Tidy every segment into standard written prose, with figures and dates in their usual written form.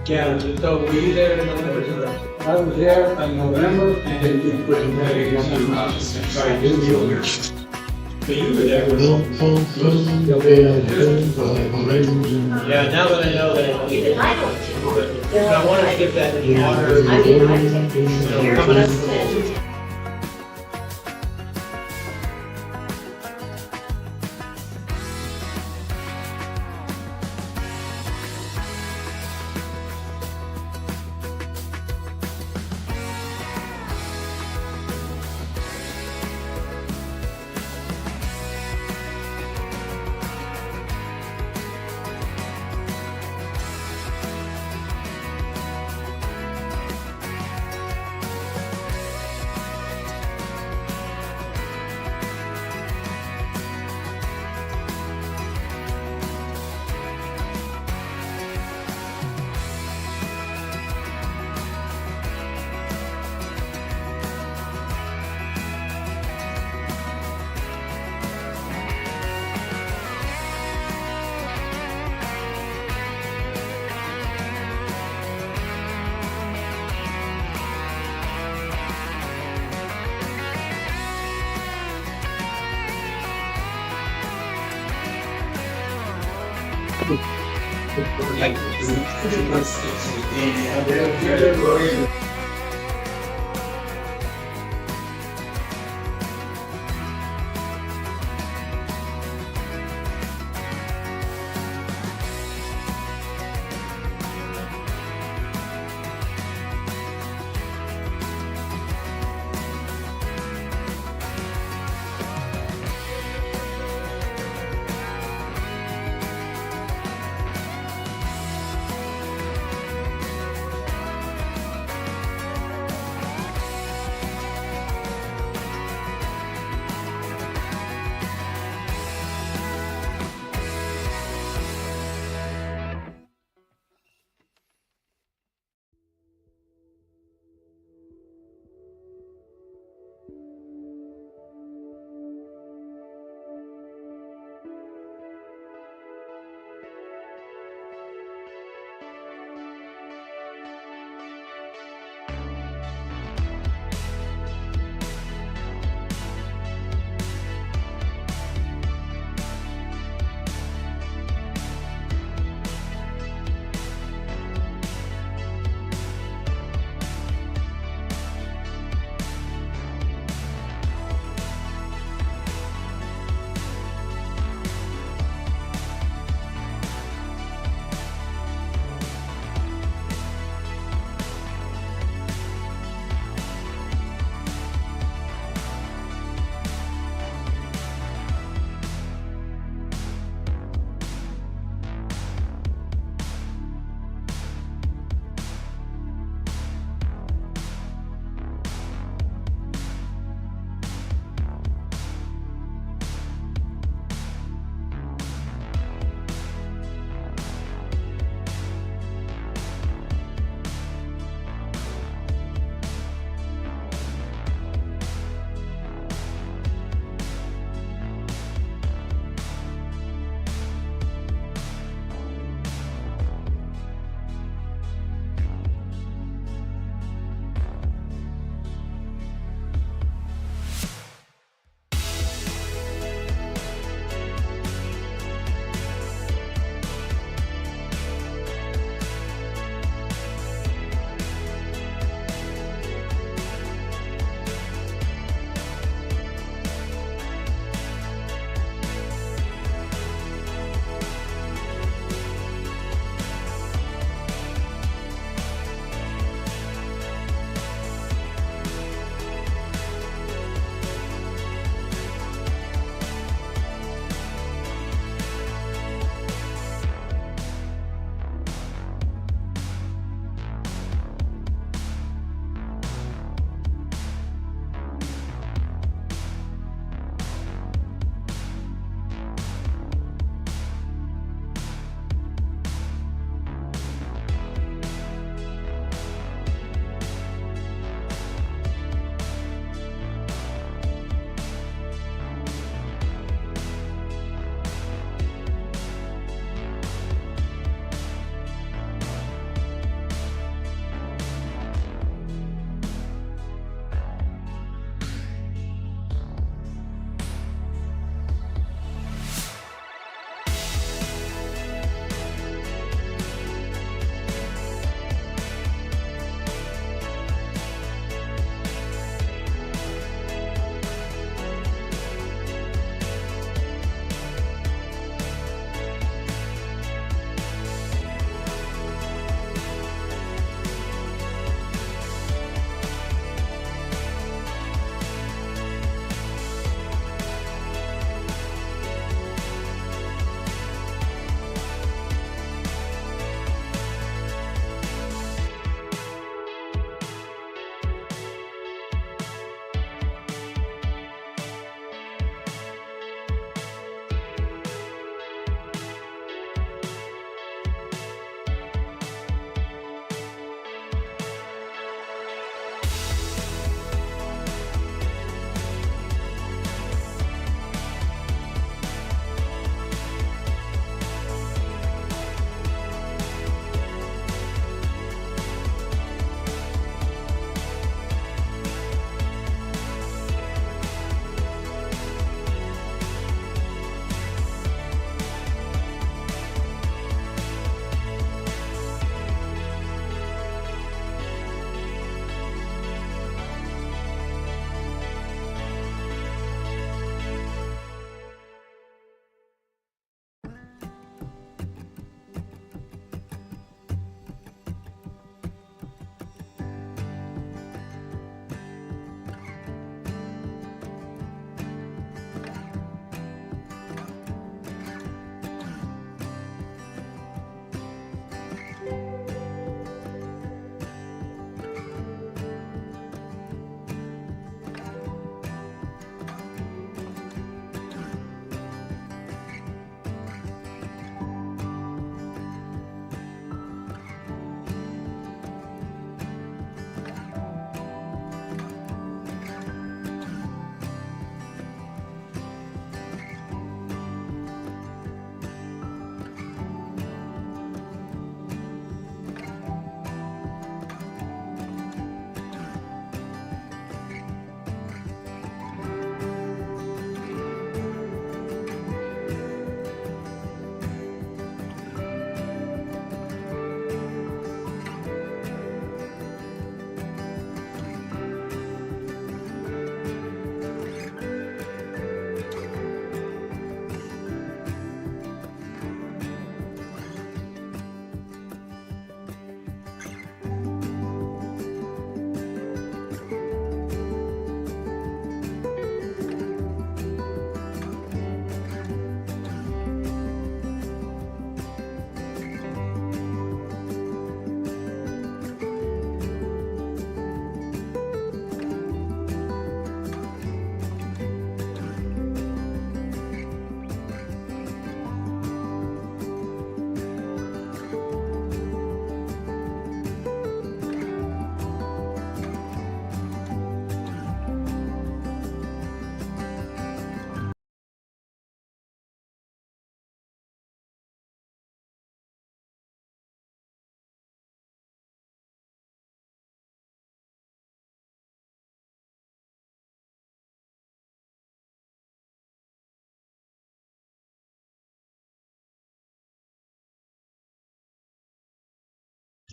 Yeah, so were you there in November? I was there in November and you put in there. Sorry, you. But you were there. Yeah, now that I know that, I wanted to get that water. Coming up.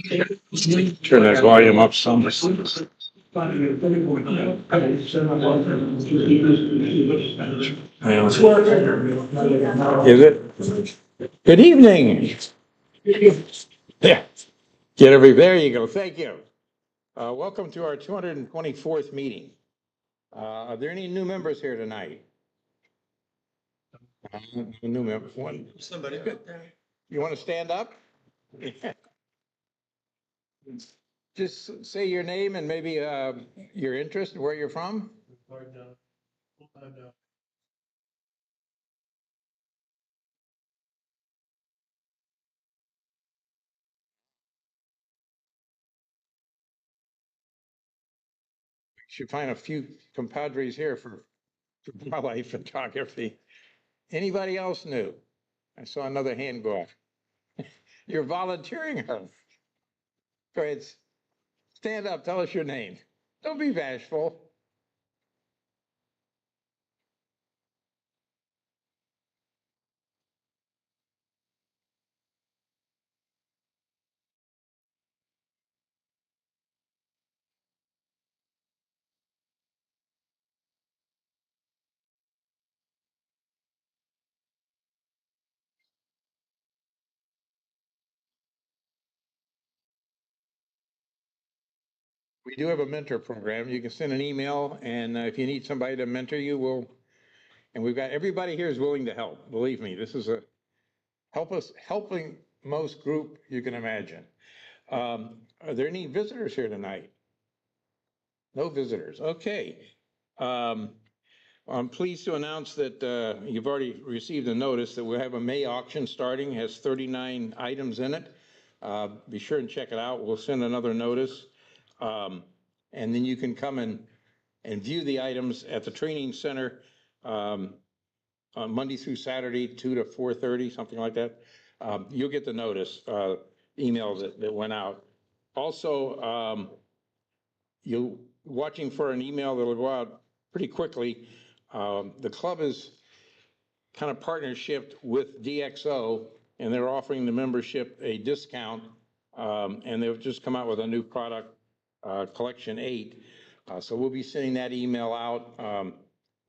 Turn that volume up some. Is it? Good evening. Yeah. There you go. Thank you. Welcome to our 224th meeting. Are there any new members here tonight? New member, one. Somebody. You want to stand up? Just say your name and maybe your interest and where you're from. Should find a few compadres here for wildlife photography. Anybody else new? I saw another hand go off. You're volunteering, huh? Go ahead. Stand up. Tell us your name. Don't be bashful. We do have a mentor program. You can send an email, and if you need somebody to mentor you, and we've got everybody here is willing to help. Believe me, this is a helping most group you can imagine. Are there any visitors here tonight? No visitors. Okay. I'm pleased to announce that you've already received a notice that we'll have a May auction starting, has 39 items in it. Be sure and check it out. We'll send another notice. And then you can come and view the items at the training center on Monday through Saturday, 2 to 4:30, something like that. You'll get the notice, email that went out. Also, you're watching for an email that'll go out pretty quickly. The club is kind of partnership with DXO, and they're offering the membership a discount. And they've just come out with a new product, Collection 8. So we'll be sending that email out,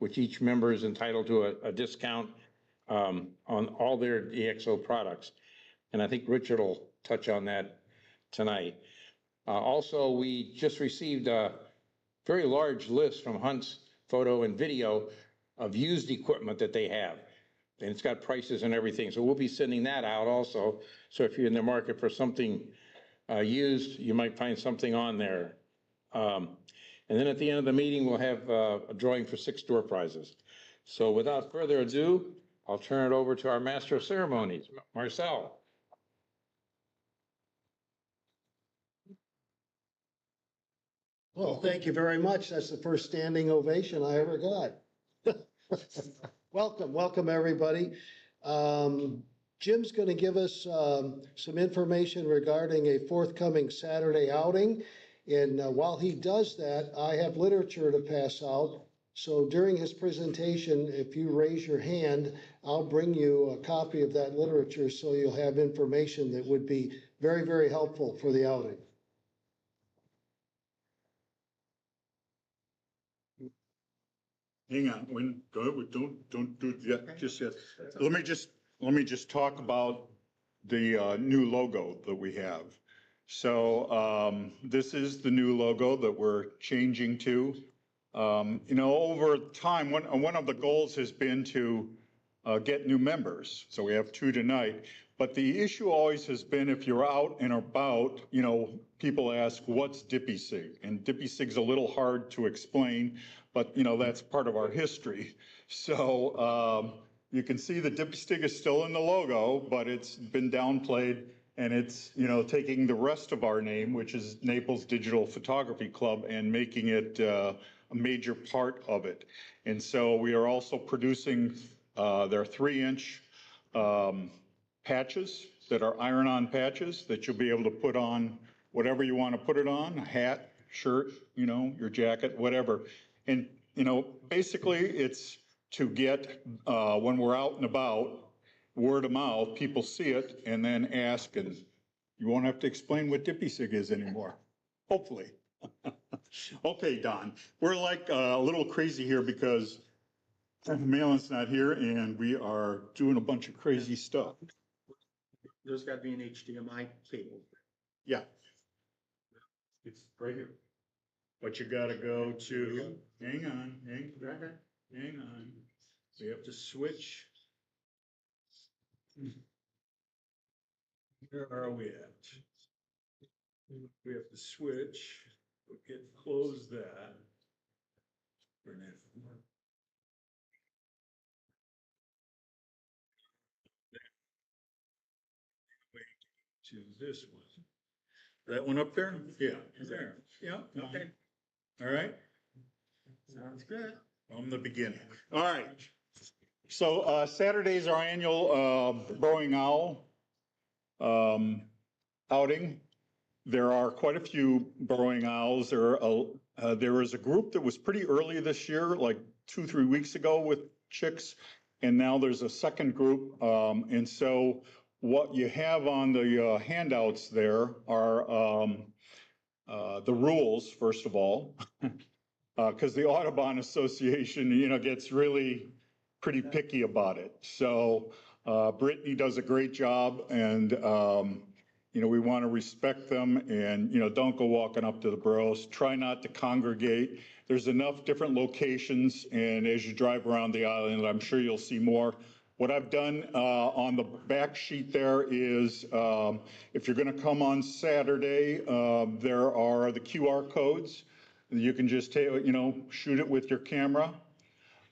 which each member is entitled to a discount on all their DXO products. And I think Richard will touch on that tonight. Also, we just received a very large list from Hunt's Photo and Video of used equipment that they have. And it's got prices and everything. So we'll be sending that out also. So if you're in the market for something used, you might find something on there. And then at the end of the meeting, we'll have a drawing for 6 door prizes. So without further ado, I'll turn it over to our Master of Ceremonies, Marcel. Well, thank you very much. That's the first standing ovation I ever got. Welcome, everybody. Jim's going to give us some information regarding a forthcoming Saturday outing. And while he does that, I have literature to pass out. So during his presentation, if you raise your hand, I'll bring you a copy of that literature so you'll have information that would be very, very helpful for the outing. Hang on, don't do that just yet. Let me just talk about the new logo that we have. So this is the new logo that we're changing to. Over time, one of the goals has been to get new members. So we have 2 tonight. But the issue always has been if you're out and about, people ask, what's DPI-SIG? And DPI-SIG's a little hard to explain, but that's part of our history. So you can see the DPI-SIG is still in the logo, but it's been downplayed, and it's, taking the rest of our name, which is Naples Digital Photography Club, and making it a major part of it. And so we are also producing their 3-inch patches that are iron-on patches that you'll be able to put on whatever you want to put it on, a hat, shirt, your jacket, whatever. And, basically it's to get, when we're out and about, word of mouth, people see it and then ask, and You won't have to explain what DPI-SIG is anymore, hopefully. Okay, Don, we're like a little crazy here because Malin's not here and we are doing a bunch of crazy stuff. There's gotta be an HDMI cable. Yeah. It's right here. But you gotta go to, hang on. We have to switch. Where are we at? We have to switch. We can close that. To this one. That one up there? Yeah, there. Yeah, okay. All right. Sounds good. From the beginning. All right. So Saturday's our annual Burrowing Owl outing. There are quite a few burrowing owls. There was a group that was pretty early this year, like 2-3 weeks ago with chicks, and now there's a second group. And so what you have on the handouts there are the rules, first of all, because the Audubon Association, gets really pretty picky about it. So Brittany does a great job, and we want to respect them, and don't go walking up to the burrows. Try not to congregate. There's enough different locations, and as you drive around the island, I'm sure you'll see more. What I've done on the back sheet there is, if you're going to come on Saturday, there are the QR codes. You can just shoot it with your camera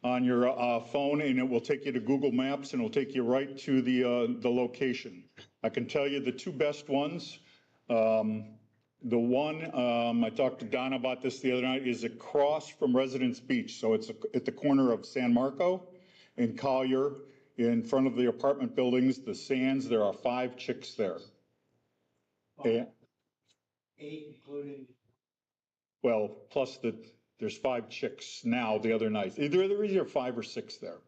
on your phone, and it will take you to Google Maps, and it'll take you right to the location. I can tell you the two best ones. The one, I talked to Donna about this the other night, is across from Residence Beach. So it's at the corner of San Marco and Collier, in front of the apartment buildings, the Sands. There are 5 chicks there. And, 8 including. well, plus there's 5 chicks now the other night. Either 5 or 6 there.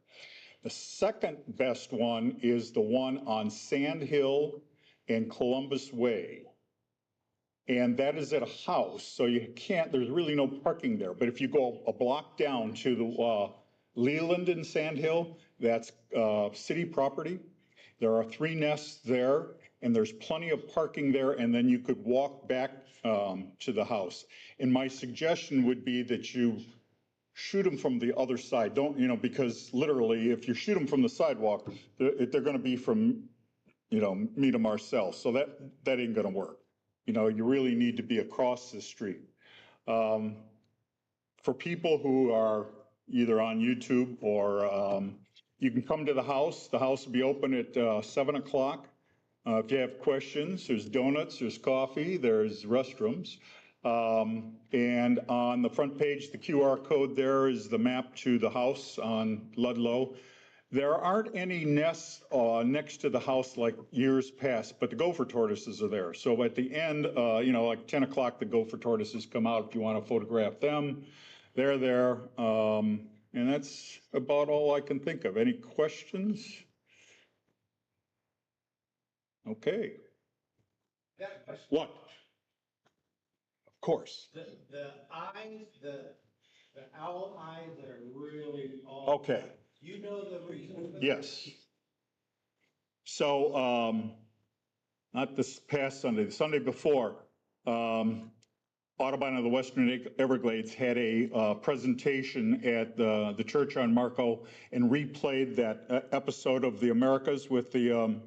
The second best one is the one on Sand Hill and Columbus Way. And that is at a house, so there's really no parking there. But if you go a block down to the Leland and Sand Hill, that's city property. There are 3 nests there, and there's plenty of parking there, and then you could walk back to the house. And my suggestion would be that you shoot them from the other side. Don't, because literally, if you shoot them from the sidewalk, they're going to be from, me to Marcel. So that ain't going to work. You really need to be across the street. For people who are either on YouTube or you can come to the house. The house will be open at 7 o'clock. If you have questions, there's donuts, there's coffee, there's restrooms. And on the front page, the QR code there is the map to the house on Ludlow. There aren't any nests next to the house like years past, but the gopher tortoises are there. So at the end, like 10 o'clock, the gopher tortoises come out if you want to photograph them. They're there. And that's about all I can think of. Any questions? Okay. What? Of course. The eyes, the owl eyes that are really all. Okay. You know the reason? Yes. So, not this past Sunday, the Sunday before, Audubon of the Western Everglades had a presentation at the church on Marco and replayed that episode of the Americas with the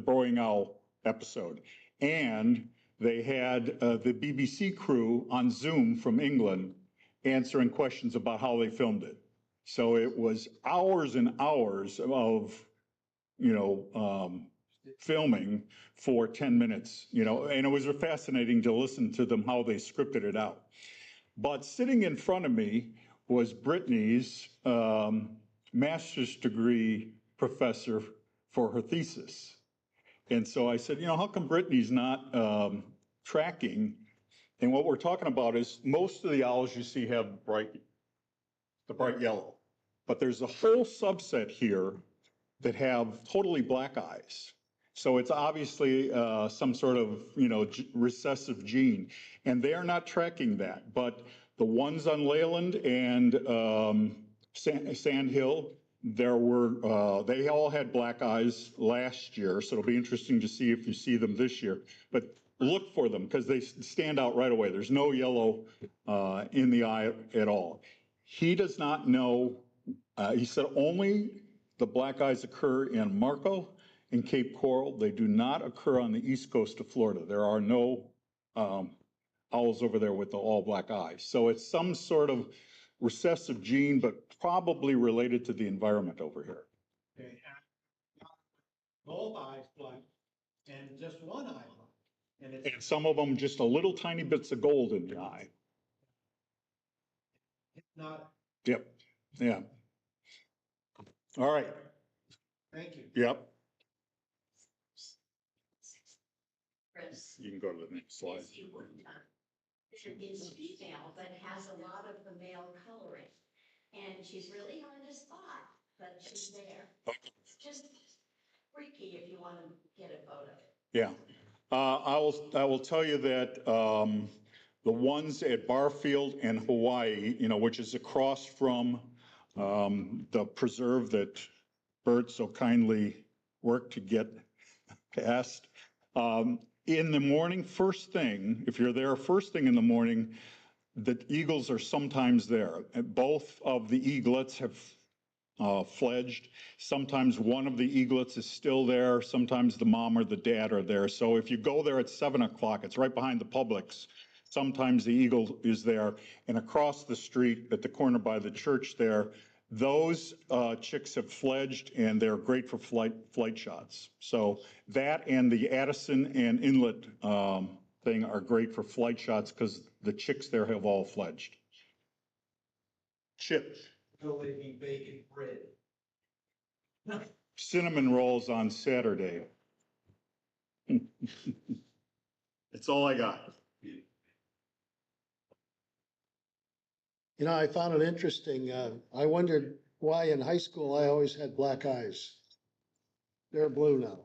burrowing owl episode. And they had the BBC crew on Zoom from England answering questions about how they filmed it. So it was hours and hours of, filming for 10 minutes, and it was fascinating to listen to them, how they scripted it out. But sitting in front of me was Brittany's master's degree professor for her thesis. And so I said, how come Brittany's not tracking? And what we're talking about is most of the owls you see have the bright yellow. But there's a whole subset here that have totally black eyes. So it's obviously some sort of, recessive gene. And they are not tracking that. But the ones on Leyland and Sand Hill, they all had black eyes last year. So it'll be interesting to see if you see them this year. But look for them because they stand out right away. There's no yellow in the eye at all. He does not know. He said only the black eyes occur in Marco and Cape Coral. They do not occur on the east coast of Florida. There are no owls over there with the all black eyes. So it's some sort of recessive gene, but probably related to the environment over here. Okay, and both eyes blind and just one eye blind. And it's And some of them just a little tiny bits of gold in the eye. not, Yep, yeah. All right, thank you. yep. Chris, You can go to the next slide. is female, but has a lot of the male coloring. And she's really hard to spot, but she's there. It's just freaky if you want to get a photo. Yeah, I will tell you that the ones at Barfield and Hawaii, which is across from the preserve that Bert so kindly worked to get past. In the morning, first thing, if you're there first thing in the morning, the eagles are sometimes there. And both of the eaglets have fledged. Sometimes one of the eaglets is still there. Sometimes the mom or the dad are there. So if you go there at 7 o'clock, it's right behind the Publix. Sometimes the eagle is there. And across the street at the corner by the church there, those chicks have fledged and they're great for flight shots. So that and the Addison and Inlet thing are great for flight shots because the chicks there have all fledged. Chip. Will they be bacon bread? Cinnamon rolls on Saturday. That's all I got. I found it interesting. I wondered why in high school I always had black eyes. They're blue now.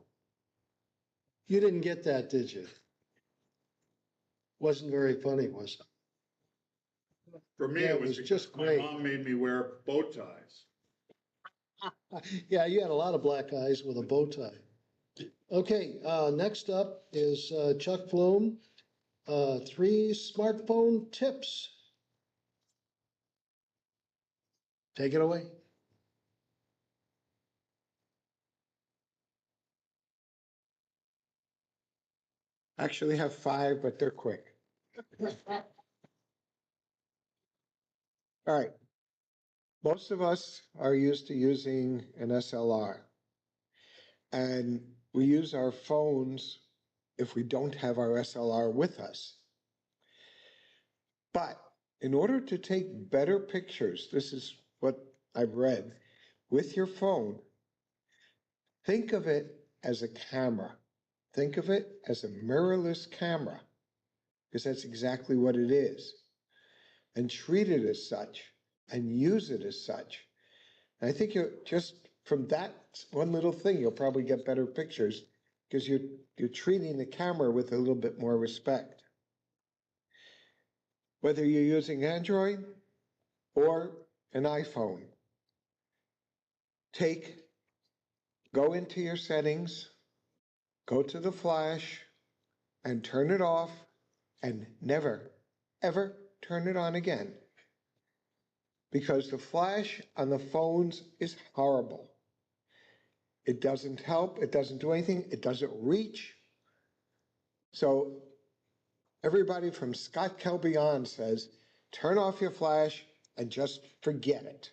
You didn't get that, did you? Wasn't very funny, was it? For me, Yeah, it was just my great. mom made me wear bow ties. Yeah, you had a lot of black eyes with a bow tie. Okay, next up is Chuck Flume, 3 smartphone tips. Take it away. Actually have 5, but they're quick. All right. Most of us are used to using an SLR. And we use our phones if we don't have our SLR with us. But in order to take better pictures, this is what I've read, with your phone, think of it as a camera. Think of it as a mirrorless camera, because that's exactly what it is. And treat it as such, and use it as such. And I think you're just from that one little thing, you'll probably get better pictures because you're treating the camera with a little bit more respect. Whether you're using Android or an iPhone, go into your settings, go to the flash, and turn it off, and never, ever turn it on again. Because the flash on the phones is horrible. It doesn't help, it doesn't do anything, it doesn't reach. So everybody from Scott Kelby on says, turn off your flash and just forget it.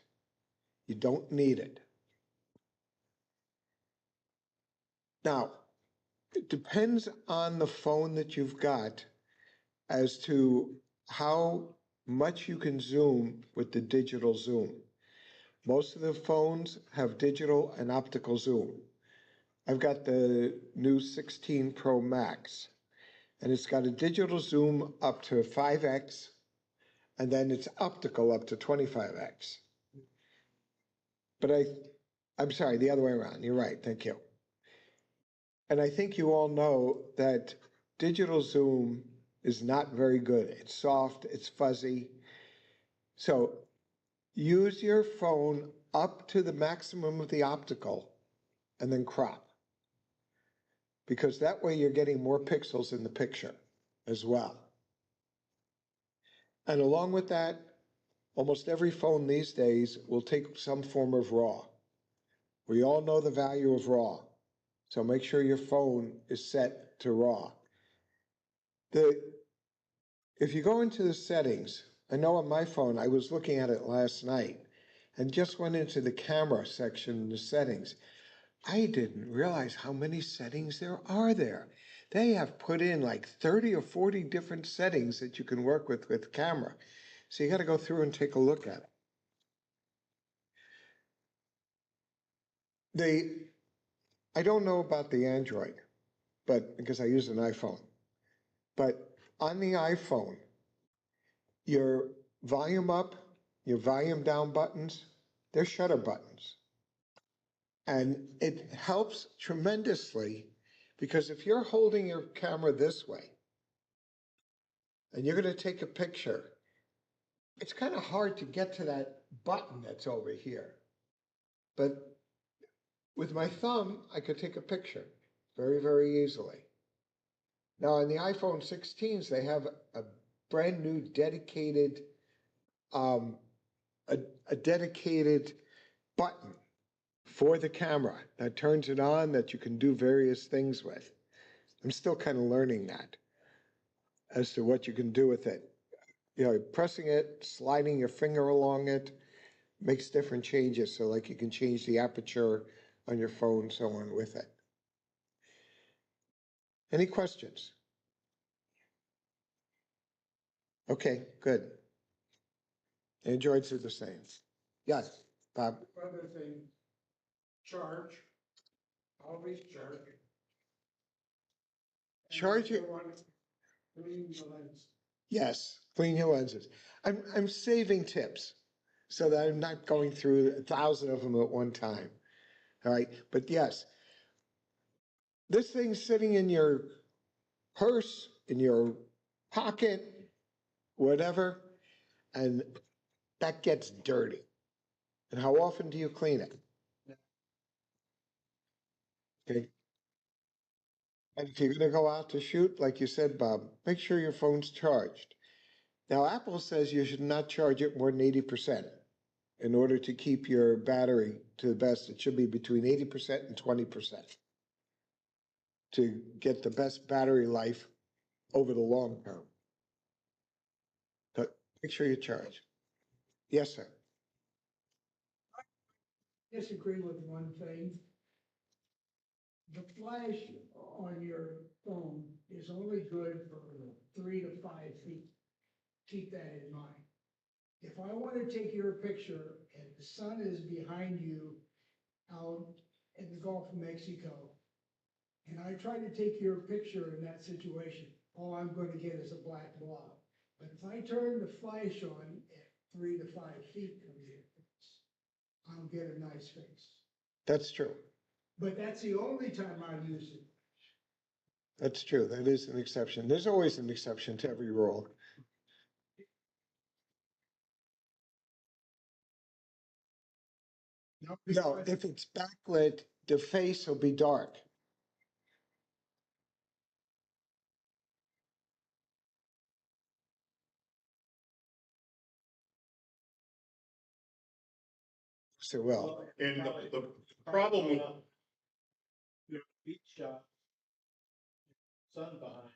You don't need it. Now, it depends on the phone that you've got as to how much you can zoom with the digital zoom. Most of the phones have digital and optical zoom. I've got the new 16 Pro Max, and it's got a digital zoom up to 5x, and then it's optical up to 25x. But I'm sorry, the other way around. You're right, thank you. And I think you all know that digital zoom is not very good. It's soft, it's fuzzy. So use your phone up to the maximum of the optical and then crop. Because that way you're getting more pixels in the picture as well. And along with that, almost every phone these days will take some form of RAW. We all know the value of RAW. So make sure your phone is set to RAW. If you go into the settings, I know on my phone, I was looking at it last night and just went into the camera section in the settings. I didn't realize how many settings there are there. They have put in like 30 or 40 different settings that you can work with camera. So you got to go through and take a look at it. I don't know about the Android, but because I use an iPhone, but on the iPhone, your volume up, your volume down buttons, they're shutter buttons. And it helps tremendously because if you're holding your camera this way and you're going to take a picture, it's kind of hard to get to that button that's over here. But with my thumb, I could take a picture very, very easily. Now on the iPhone 16s, they have a brand new dedicated, a dedicated button for the camera that turns it on that you can do various things with. I'm still kind of learning that as to what you can do with it. You know, pressing it, sliding your finger along it makes different changes. So like you can change the aperture on your phone, so on with it. Any questions? Okay, good. Androids are the same. Yes, Bob. Other thing, charge, always charge. Charge it. Clean the lens. Yes, clean your lenses. I'm saving tips so that I'm not going through 1,000 of them at one time. All right, but yes, this thing's sitting in your purse, in your pocket, whatever, and that gets dirty. And how often do you clean it? Okay. And if you're gonna go out to shoot, like you said, Bob, make sure your phone's charged. Now, Apple says you should not charge it more than 80% in order to keep your battery to the best. It should be between 80% and 20% to get the best battery life over the long term. But make sure you charge. Yes, sir. Disagree with one thing. The flash on your phone is only good for 3 to 5 feet. Keep that in mind. If I want to take your picture and the sun is behind you out in the Gulf of Mexico, and I try to take your picture in that situation, all I'm going to get is a black blob. But if I turn the flash on at 3 to 5 feet from you, I'll get a nice face. That's true. But that's the only time I use it. That's true. That is an exception. There's always an exception to every rule. No, if it's backlit, the face will be dark. So well, And the problem with, Beach shot. Sun behind.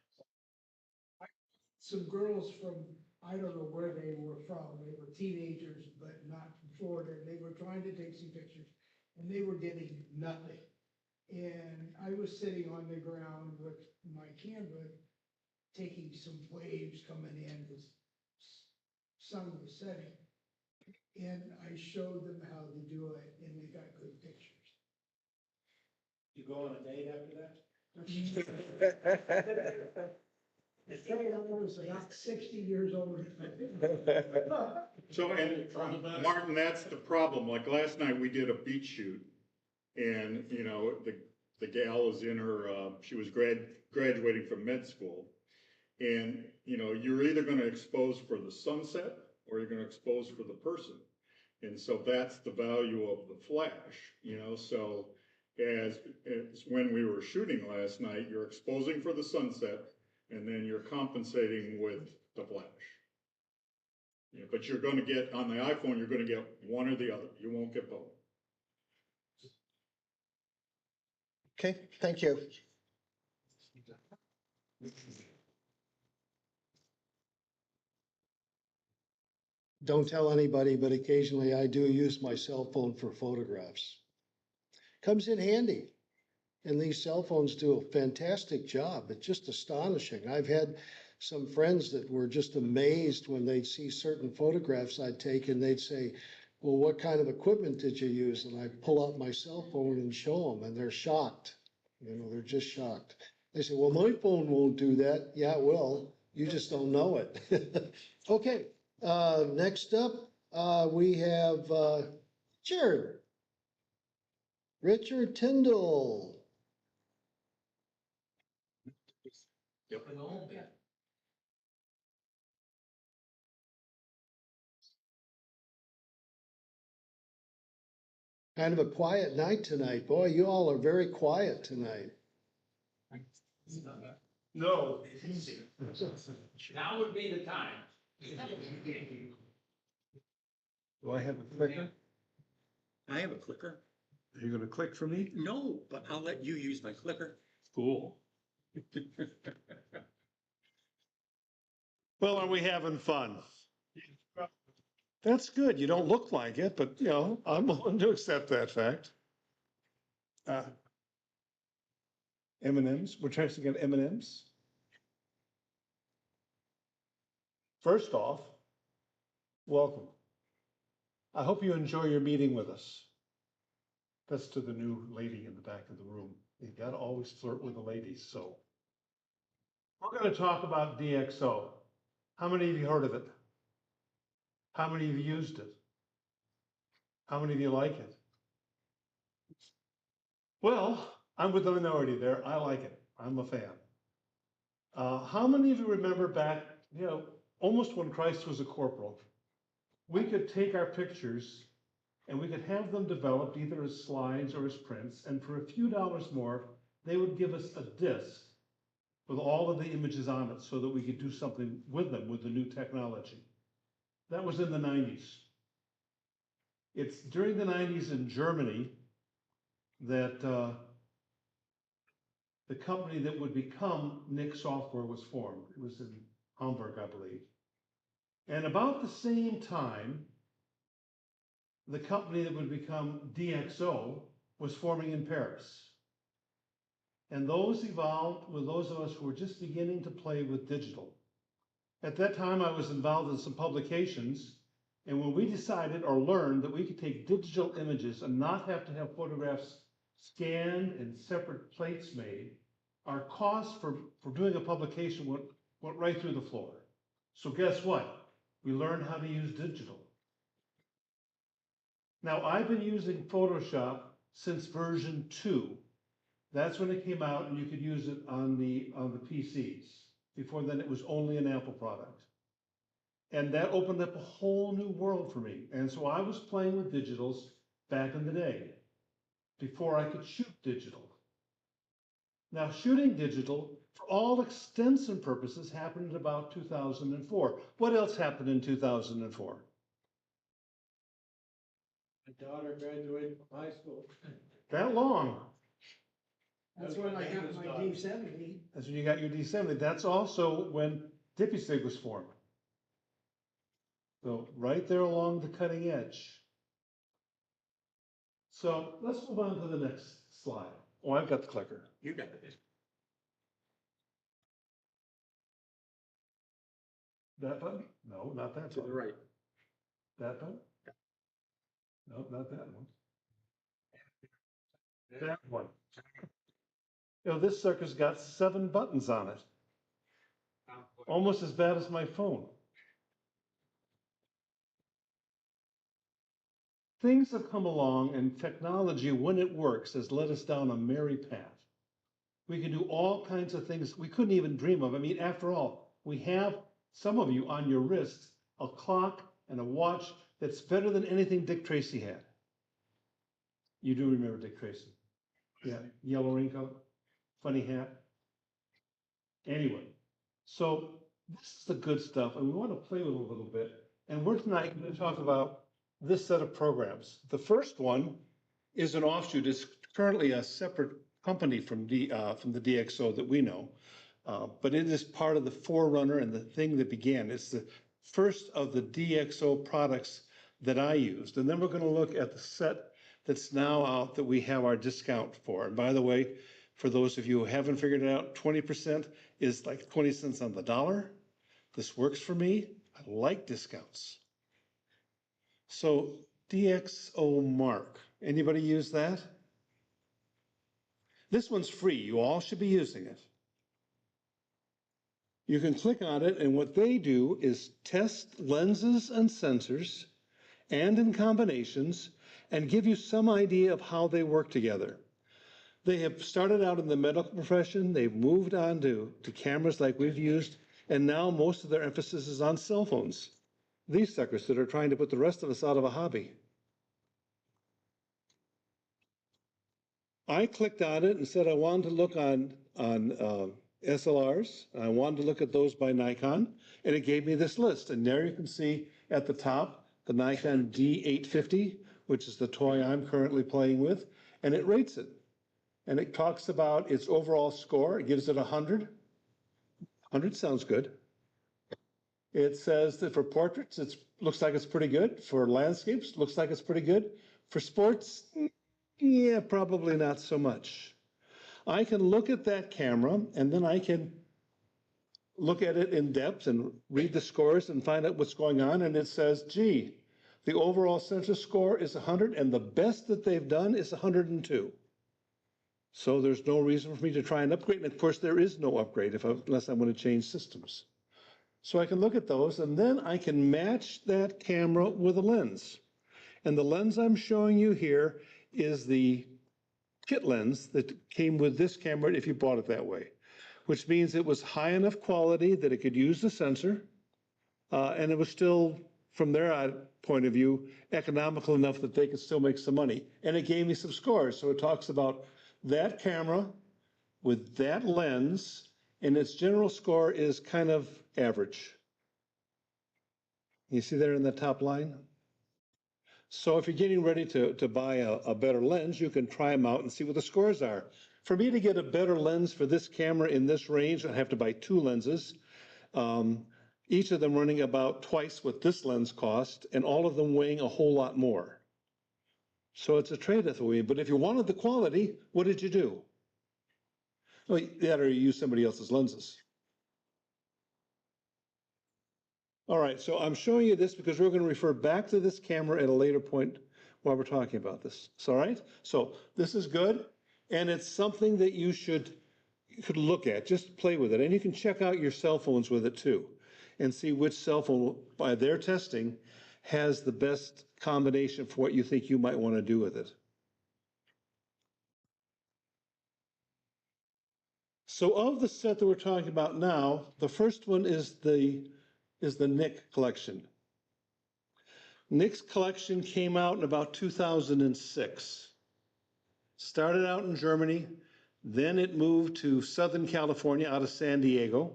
Some girls from, I don't know where they were from, they were teenagers, but not from Florida, and they were trying to take some pictures, and they were getting nothing. And I was sitting on the ground with my camera, taking some waves coming in, the sun was setting. And I showed them how to do it, and they got good pictures. You go on a date after that? I was about 60 years old. so, and Martin, that's the problem. Like last night, we did a beach shoot. And, you know, the gal is in her, she was graduating from med school. And, you know, you're either gonna expose for the sunset or you're gonna expose for the person. And so that's the value of the flash, you know, so as when we were shooting last night, you're exposing for the sunset and then you're compensating with the flash. Yeah, but you're gonna get, on the iPhone, you're gonna get one or the other. You won't get both. Okay, thank you. Don't tell anybody, but occasionally I do use my cell phone for photographs. Comes in handy. And these cell phones do a fantastic job. It's just astonishing. I've had some friends that were just amazed when they'd see certain photographs I'd take and they'd say, well, what kind of equipment did you use? And I pull out my cell phone and show them and they're shocked. You know, they're just shocked. They say, well, my phone won't do that. Yeah, it will. You just don't know it. Okay, next up, we have Richard. Richard Tyndall. Kind of a quiet night tonight. Boy, you all are very quiet tonight. No, now would be the time. Do I have a clicker? I have a clicker. Are you gonna click for me? No, but I'll let you use my clicker. Cool. Well, are we having fun? That's good. You don't look like it, but you know, I'm willing to accept that fact. M&Ms, we're testing at M&Ms. First off, welcome. I hope you enjoy your meeting with us. That's to the new lady in the back of the room. You gotta always flirt with the ladies, so. We're gonna talk about DxO. How many of you heard of it? How many of you used it? How many of you like it? Well, I'm with the minority there. I like it. I'm a fan. How many of you remember back, you know, almost when Christ was a corporal, we could take our pictures and we could have them developed either as slides or as prints, and for a few dollars more, they would give us a disc with all of the images on it so that we could do something with them with the new technology. That was in the 90s. It's during the 90s in Germany that the company that would become Nick Software was formed. It was in Hamburg, I believe. And about the same time, the company that would become DxO was forming in Paris. And those evolved with those of us who were just beginning to play with digital. At that time, I was involved in some publications, and when we decided or learned that we could take digital images and not have to have photographs scanned and separate plates made, our cost for doing a publication went right through the floor. So guess what? We learned how to use digital. Now, I've been using Photoshop since version 2. That's when it came out and you could use it on the PCs. Before then, it was only an Apple product. And that opened up a whole new world for me. And so I was playing with digitals back in the day, before I could shoot digital. Now, shooting digital, for all extents and purposes, happened in about 2004. What else happened in 2004? My daughter graduated from high school. That long. That's when I got my D70. That's when you got your D70. That's also when DPI-SIG was formed. So right there along the cutting edge. So let's move on to the next slide. Oh, I've got the clicker. You got it. That button? No, not that To the button. right. That button? No, not that one. That one. You know, this sucker's got 7 buttons on it. Almost as bad as my phone. things have come along and technology, when it works, has led us down a merry path. We can do all kinds of things we couldn't even dream of. I mean, after all, we have, some of you on your wrists, a clock and a watch that's better than anything Dick Tracy had. You do remember Dick Tracy? Yeah, yellow raincoat, funny hat. Anyway, so this is the good stuff, and we want to play with it a little bit. And we're tonight going to talk about this set of programs. The first one is an offshoot. It's currently a separate company from the DxO that we know, but it is part of the forerunner and the thing that began. It's the first of the DxO products that I used. And then we're going to look at the set that's now out that we have our discount for. And by the way, for those of you who haven't figured it out, 20% is like 20 cents on the dollar. This works for me. I like discounts. So DxO Mark, anybody use that? This one's free. You all should be using it. You can click on it, and what they do is test lenses and sensors and in combinations and give you some idea of how they work together. They have started out in the medical profession. They've moved on to cameras like we've used, and now most of their emphasis is on cell phones. These suckers that are trying to put the rest of us out of a hobby. I clicked on it and said I wanted to look on SLRs. I wanted to look at those by Nikon, and it gave me this list. And there you can see at the top the Nikon D850, which is the toy I'm currently playing with, and it rates it. And it talks about its overall score. It gives it 100. 100 sounds good. It says that for portraits, it looks like it's pretty good. For landscapes, looks like it's pretty good. For sports, yeah, probably not so much. I can look at that camera, and then I can look at it in depth and read the scores and find out what's going on. And it says, gee, the overall sensor score is 100, and the best that they've done is 102. So there's no reason for me to try and upgrade. And of course, there is no upgrade unless I want to change systems. So I can look at those, and then I can match that camera with a lens. And the lens I'm showing you here is the kit lens that came with this camera if you bought it that way, which means it was high enough quality that it could use the sensor, and it was still, from their point of view, economical enough that they could still make some money. And it gave me some scores. So it talks about that camera with that lens, and its general score is kind of average. You see there in the top line? So if you're getting ready to buy a better lens, you can try them out and see what the scores are. For me to get a better lens for this camera in this range, I have to buy 2 lenses, each of them running about twice what this lens cost, and all of them weighing a whole lot more. So it's a trade-off for me. But if you wanted the quality, what did you do? Well, that or you use somebody else's lenses. All right, so I'm showing you this because we're going to refer back to this camera at a later point while we're talking about this. All right? So this is good, and it's something that you could look at. Just play with it. And you can check out your cell phones with it too and see which cell phone, by their testing, has the best combination for what you think you might want to do with it. So of the set that we're talking about now, the first one is the Nick collection. Nick's collection came out in about 2006. Started out in Germany, then it moved to Southern California out of San Diego,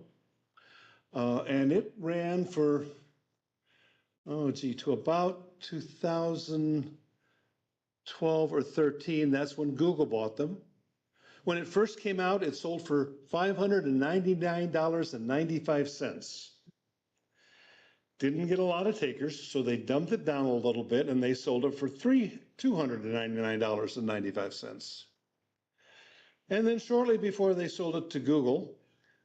and it ran for, to about 2012 or 13. That's when Google bought them. When it first came out, it sold for $599.95. Didn't get a lot of takers, so they dumped it down a little bit and they sold it for $299.95. And then shortly before they sold it to Google,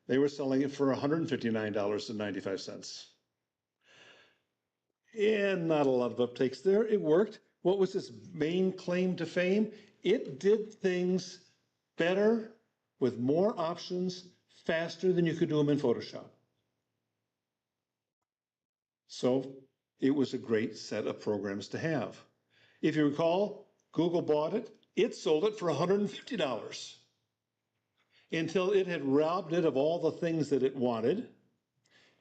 they were selling it for $159.95. And not a lot of uptakes there. It worked. What was its main claim to fame? It did things better with more options faster than you could do them in Photoshop. So it was a great set of programs to have. If you recall, Google bought it. It sold it for $150 until it had robbed it of all the things that it wanted.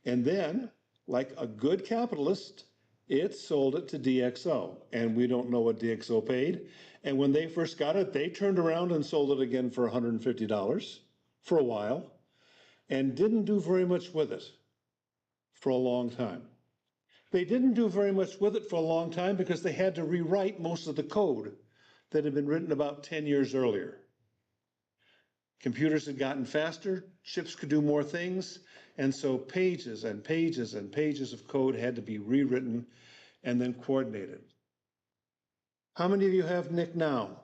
And then, like a good capitalist, it sold it to DxO. And we don't know what DxO paid. And when they first got it, they turned around and sold it again for $150 for a while and didn't do very much with it for a long time. They didn't do very much with it for a long time because they had to rewrite most of the code that had been written about 10 years earlier. Computers had gotten faster, chips could do more things, and so pages and pages and pages of code had to be rewritten and then coordinated. How many of you have Nick now?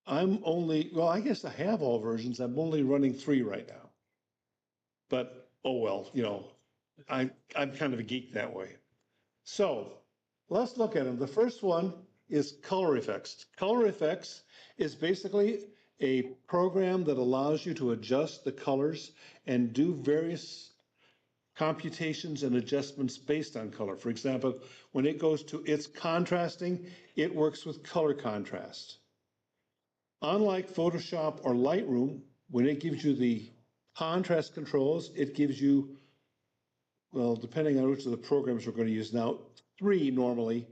Well, I guess I have all versions. I'm only running 3 right now. But, oh well, I'm kind of a geek that way. So let's look at them. The first one is color effects. Color effects is basically a program that allows you to adjust the colors and do various computations and adjustments based on color. For example, when it goes to its contrasting, it works with color contrast. Unlike Photoshop or Lightroom, when it gives you the contrast controls, it gives you, well, depending on which of the programs we're going to use now, 3 normally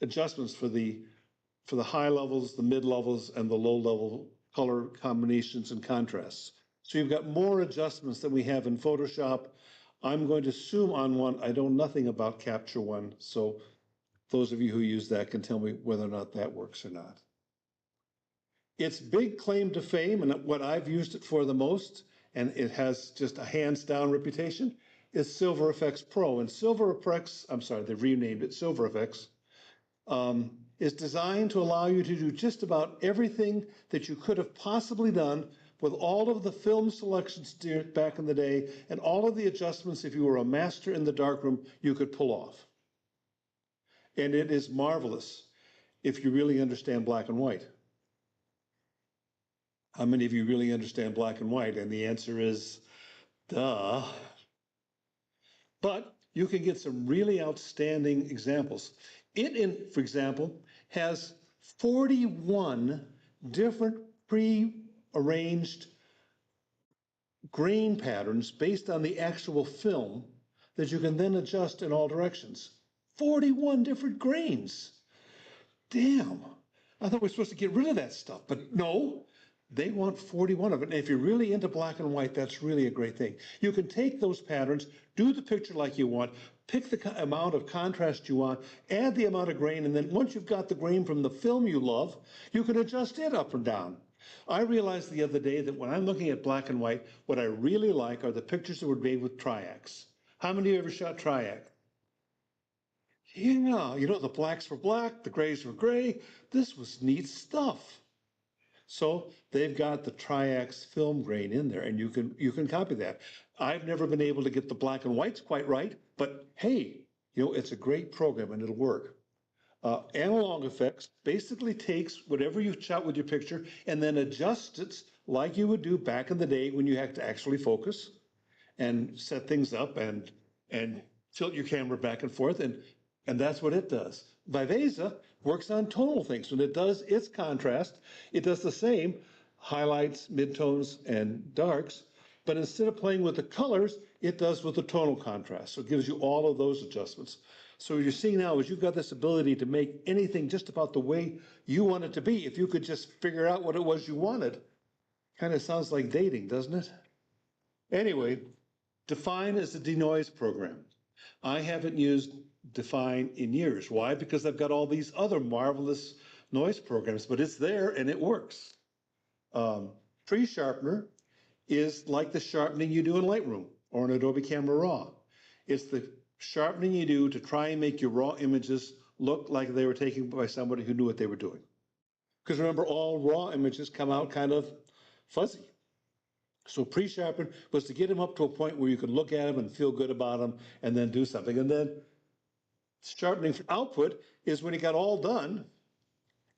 adjustments for the high levels, the mid levels, and the low level color combinations and contrasts. So you've got more adjustments than we have in Photoshop. I'm going to zoom on one. I know nothing about Capture One, so those of you who use that can tell me whether or not that works or not. Its big claim to fame, and what I've used it for the most, and it has just a hands down reputation, is Silver Effects Pro. And Silver Effects, I'm sorry, they've renamed it Silver Effects, is designed to allow you to do just about everything that you could have possibly done with all of the film selections back in the day and all of the adjustments, if you were a master in the darkroom, you could pull off. And it is marvelous if you really understand black and white. How many of you really understand black and white? And the answer is, duh. But you can get some really outstanding examples. It, for example, has 41 different pre-arranged grain patterns based on the actual film that you can then adjust in all directions. 41 different grains. Damn. I thought we were supposed to get rid of that stuff, but no. They want 41 of it. And if you're really into black and white, that's really a great thing. You can take those patterns, do the picture like you want, pick the amount of contrast you want, add the amount of grain, and then once you've got the grain from the film you love, you can adjust it up and down. I realized the other day that when I'm looking at black and white, what I really like are the pictures that were made with triacs. How many of you ever shot triac? Yeah, the blacks were black, the grays were gray. This was neat stuff. So they've got the Triax film grain in there, and you can copy that. I've never been able to get the black and whites quite right, but hey, it's a great program and it'll work. Analog Effects basically takes whatever you shot with your picture and then adjusts it like you would do back in the day when you had to actually focus and set things up and tilt your camera back and forth, and that's what it does. Viveza works on tonal things. When it does its contrast, it does the same, highlights, midtones, and darks, but instead of playing with the colors, it does with the tonal contrast. So it gives you all of those adjustments. So what you're seeing now is you've got this ability to make anything just about the way you want it to be. If you could just figure out what it was you wanted. Kind of sounds like dating, doesn't it? Anyway, Define is a denoise program. I haven't used Define in years. Why? Because I've got all these other marvelous noise programs, but it's there and it works. Tree Sharpener is like the sharpening you do in Lightroom or in Adobe Camera Raw. It's the sharpening you do to try and make your raw images look like they were taken by somebody who knew what they were doing. Because remember, all raw images come out kind of fuzzy. So pre-sharpen was to get them up to a point where you could look at them and feel good about them and then do something. And then sharpening for output is when you got all done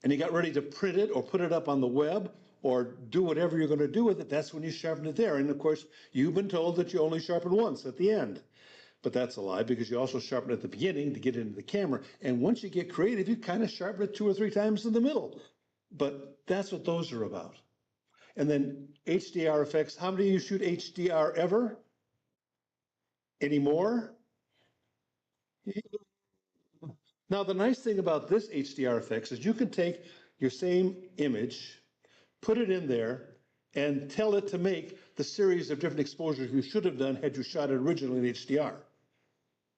and you got ready to print it or put it up on the web or do whatever you're gonna do with it, that's when you sharpen it there. And of course, you've been told that you only sharpen once at the end. But that's a lie, because you also sharpen at the beginning to get into the camera. And once you get creative, you kind of sharpen it 2 or 3 times in the middle. But that's what those are about. And then HDR effects, how many of you shoot HDR ever? Anymore? Now, the nice thing about this HDR effects is you can take your same image, put it in there, and tell it to make the series of different exposures you should have done had you shot it originally in HDR.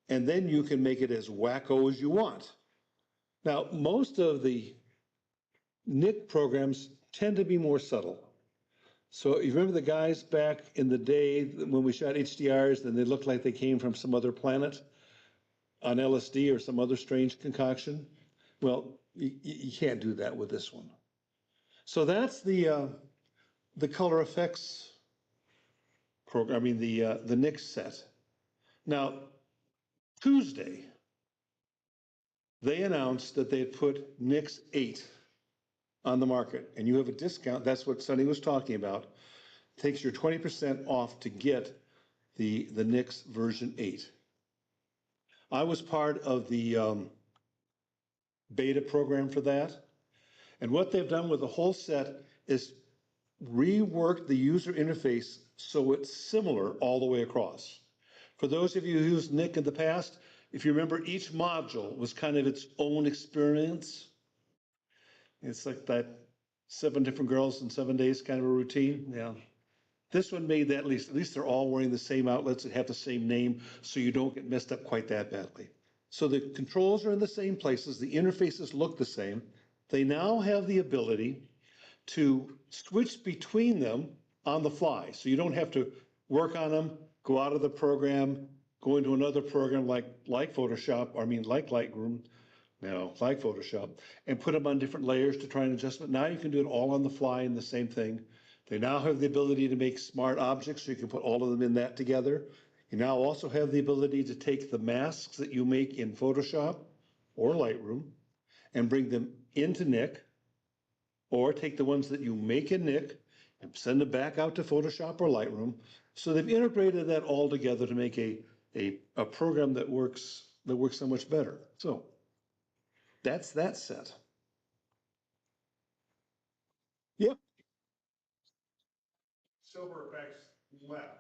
And then you can make it as wacko as you want. Now, most of the NIC programs tend to be more subtle. So you remember the guys back in the day when we shot HDRs, and they looked like they came from some other planet on LSD or some other strange concoction? Well, you can't do that with this one. So that's the color effects program, I mean the NIC set. Now, Tuesday, they announced that they had put NICS 8 on the market, and you have a discount. That's what Sonny was talking about. Takes your 20% off to get the NICS version 8. I was part of the beta program for that. And what they've done with the whole set is rework the user interface so it's similar all the way across. For those of you who used NIC in the past, if you remember, each module was kind of its own experience. It's like that 7 different girls in 7 days kind of a routine. Yeah. This one made that, at least they're all wearing the same outlets that have the same name, so you don't get messed up quite that badly. So the controls are in the same places, the interfaces look the same. They now have the ability to switch between them on the fly. So you don't have to work on them, go out of the program, go into another program like Photoshop, or I mean like Lightroom, no, like Photoshop, and put them on different layers to try and adjust it. Now you can do it all on the fly in the same thing. They now have the ability to make smart objects, so you can put all of them in that together. You now also have the ability to take the masks that you make in Photoshop or Lightroom and bring them into NIC, or take the ones that you make in NIC and send them back out to Photoshop or Lightroom. So they've integrated that all together to make a program that works so much better. So that's that set. Yep. Silver Effects left.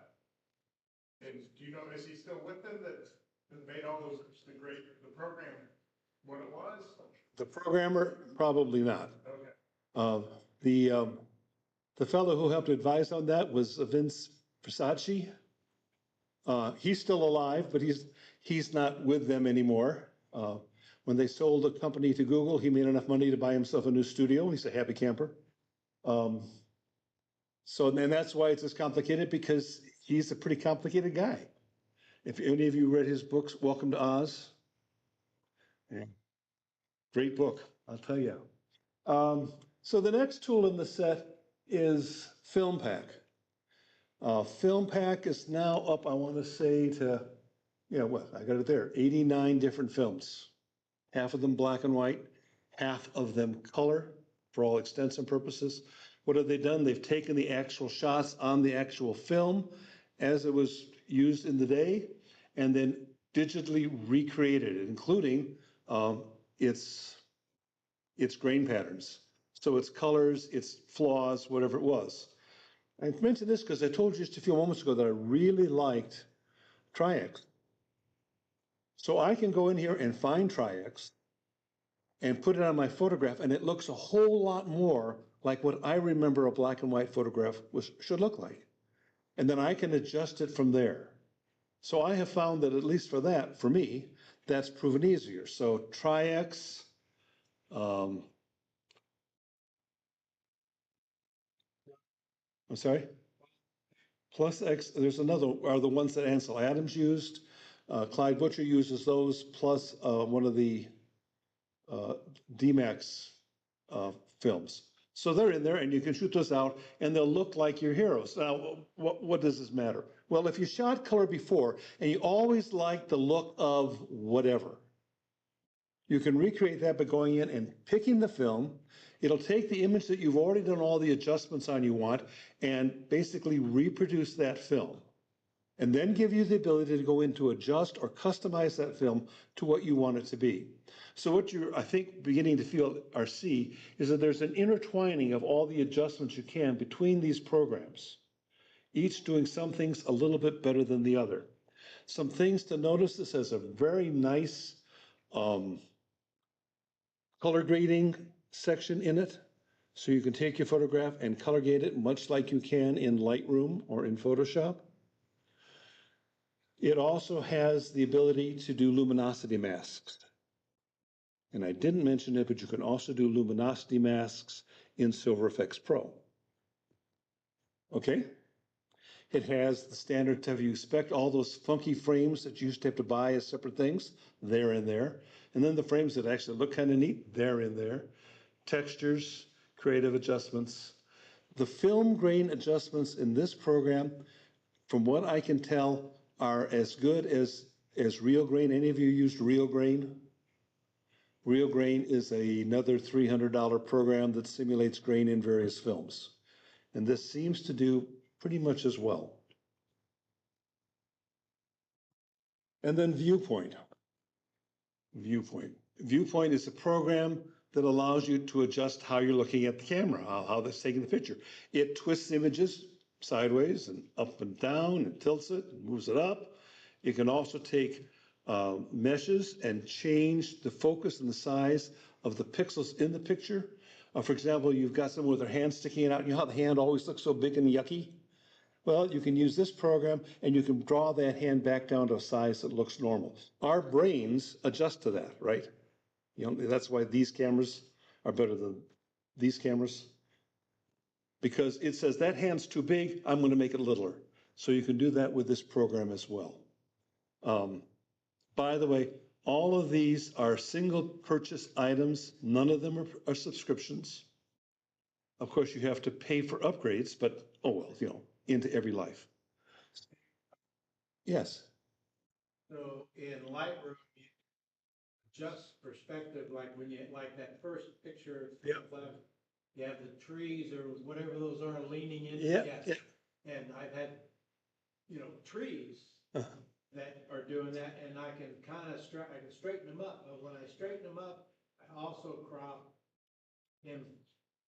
And do you know, is he still with them that made all those, the program, what it was? The programmer, probably not. Okay. The fellow who helped advise on that was Vince Versace. He's still alive, but he's not with them anymore. When they sold the company to Google, he made enough money to buy himself a new studio. He's a happy camper. And that's why it's as complicated, because he's a pretty complicated guy. If any of you read his books, Welcome to Oz. Yeah. Great book, I'll tell you. So the next tool in the set is Film Pack. Film Pack is now up, I want to say, to, I got it there, 89 different films. Half of them black and white, half of them color for all extents and purposes. What have they done? They've taken the actual shots on the actual film as it was used in the day, and then digitally recreated it, including its grain patterns. So its colors, its flaws, whatever it was. I mentioned this because I told you just a few moments ago that I really liked Tri-X. So I can go in here and find Tri-X and put it on my photograph, and it looks a whole lot more like what I remember a black and white photograph should look like. And then I can adjust it from there. So I have found that, at least for that, for me, that's proven easier. So Tri-X, I'm sorry? Plus X, there's another, are the ones that Ansel Adams used. Clyde Butcher uses those, plus one of the DMAX films. So they're in there, and you can shoot those out, and they'll look like your heroes. Now, what does this matter? Well, if you shot color before, and you always like the look of whatever, you can recreate that by going in and picking the film. It'll take the image that you've already done all the adjustments on you want and basically reproduce that film. And then give you the ability to go in to adjust or customize that film to what you want it to be. So what you're, I think, beginning to feel or see is that there's an intertwining of all the adjustments you can between these programs, each doing some things a little bit better than the other. Some things to notice: this has a very nice color grading section in it. So you can take your photograph and color grade it much like you can in Lightroom or in Photoshop. It also has the ability to do luminosity masks. And I didn't mention it, but you can also do luminosity masks in Silver Effects Pro. Okay? It has the standard type. You expect all those funky frames that you used to have to buy as separate things, they're in there. And then the frames that actually look kind of neat, they're in there. Textures, creative adjustments. The film grain adjustments in this program, from what I can tell, are as good as Real Grain. Any of you used Real Grain? Real Grain is another $300 program that simulates grain in various films. And this seems to do pretty much as well. And then Viewpoint. Viewpoint is a program that allows you to adjust how you're looking at the camera, how that's taking the picture. It twists images sideways and up and down and tilts it and moves it up. It can also take meshes and change the focus and the size of the pixels in the picture. For example, you've got someone with their hand sticking out. You know how the hand always looks so big and yucky? Well, you can use this program and you can draw that hand back down to a size that looks normal. Our brains adjust to that, right? You know, that's why these cameras are better than these cameras. Because it says that hand's too big, I'm going to make it littler. So you can do that with this program as well. By the way, all of these are single purchase items. None of them are subscriptions. Of course, you have to pay for upgrades, but oh well, you know, into every life. Yes. So in Lightroom, you adjust perspective, like when you, like that first picture, Yep. left, you have the trees or whatever those are leaning in. Yeah, Yes. yeah. And I've had, you know, trees that are doing that, and I can kind of I can straighten them up, but when I straighten them up, I also crop him,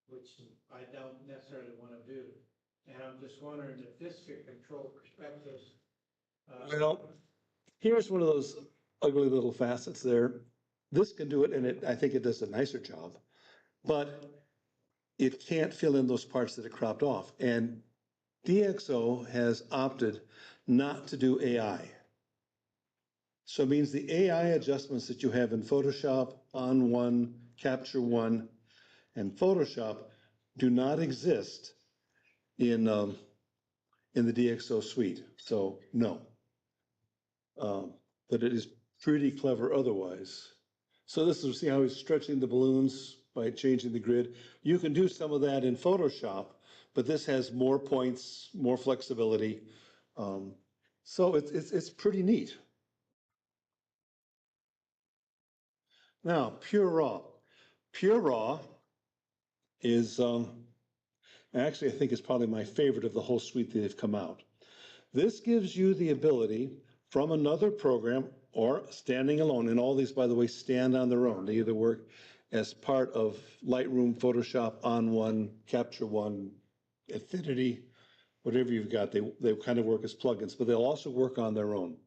which I don't necessarily want to do. And I'm just wondering if this could control perspectives. Well, here's one of those ugly little facets there. This can do it, and I think it does a nicer job, but it can't fill in those parts that it cropped off. And DxO has opted not to do AI. So it means the AI adjustments that you have in Photoshop, On One, Capture One, and Photoshop do not exist in the DxO suite. So no. But it is pretty clever otherwise. So this is, see how he's stretching the balloons by changing the grid. You can do some of that in Photoshop, but this has more points, more flexibility. So it's pretty neat. Now, Pure Raw. Pure Raw is, actually, I think it's probably my favorite of the whole suite that have come out. This gives you the ability from another program or standing alone, and all these, by the way, stand on their own. They either work as part of Lightroom, Photoshop, On One, Capture One, Affinity, whatever you've got, they kind of work as plugins, but they'll also work on their own.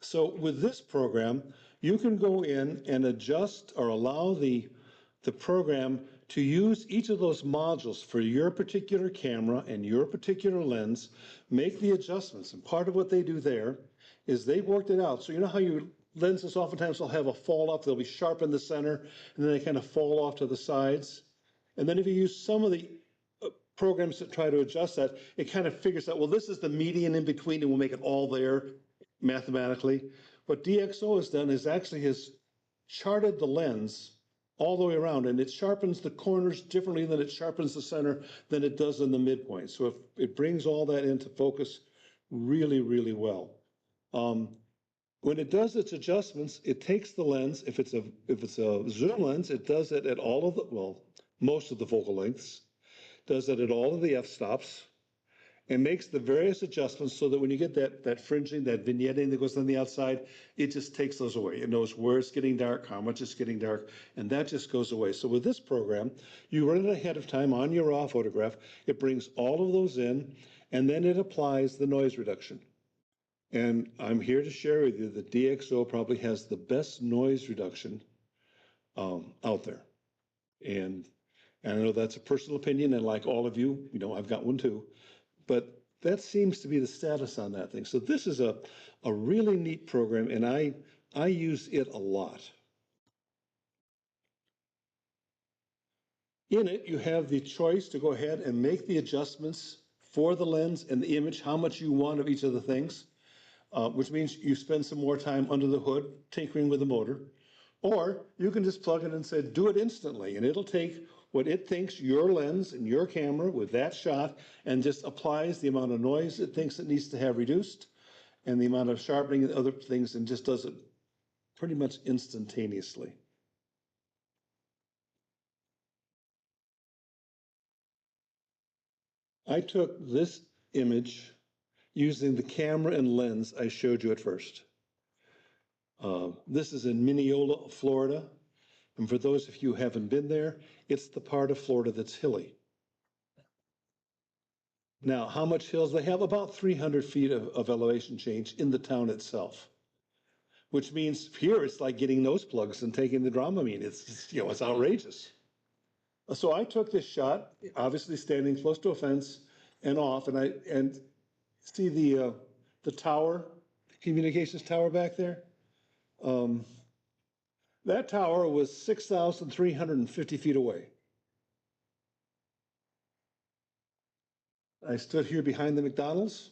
So with this program, you can go in and adjust or allow the program to use each of those modules for your particular camera and your particular lens, make the adjustments. And part of what they do there is they've worked it out. So you know how your lenses oftentimes will have a fall off, they'll be sharp in the center, and then they kind of fall off to the sides. And then if you use some of the programs that try to adjust that, it kind of figures out, well, this is the median in between, and we'll make it all there mathematically. What DxO has done is actually has charted the lens all the way around, and it sharpens the corners differently than it sharpens the center than it does in the midpoint. So it brings all that into focus really, really well. When it does its adjustments, it takes the lens, if it's a zoom lens, it does it at all of the, well, most of the focal lengths, does it at all of the f-stops, and makes the various adjustments so that when you get that fringing, that vignetting that goes on the outside, it just takes those away. It knows where it's getting dark, how much it's getting dark, and that just goes away. So with this program, you run it ahead of time on your raw photograph. It brings all of those in, and then it applies the noise reduction. And I'm here to share with you that DxO probably has the best noise reduction out there. And I know that's a personal opinion, and like all of you, I've got one too. But that seems to be the status on that thing. So this is a really neat program, and I use it a lot. In it, you have the choice to go ahead and make the adjustments for the lens and the image, how much you want of each of the things, which means you spend some more time under the hood tinkering with the motor. Or you can just plug it in and say, do it instantly, and it'll take what it thinks your lens and your camera with that shot and just applies the amount of noise it thinks it needs to have reduced and the amount of sharpening and other things, and just does it pretty much instantaneously. I took this image using the camera and lens I showed you at first. This is in Mineola, Florida. And for those of you who haven't been there, it's the part of Florida that's hilly. Now, how much hills? They have about 300 feet of elevation change in the town itself, which means here it's like getting nose plugs and taking the Dramamine. It's outrageous. So I took this shot, obviously standing close to a fence and off, and see the tower, communications tower back there. That tower was 6,350 feet away. I stood here behind the McDonald's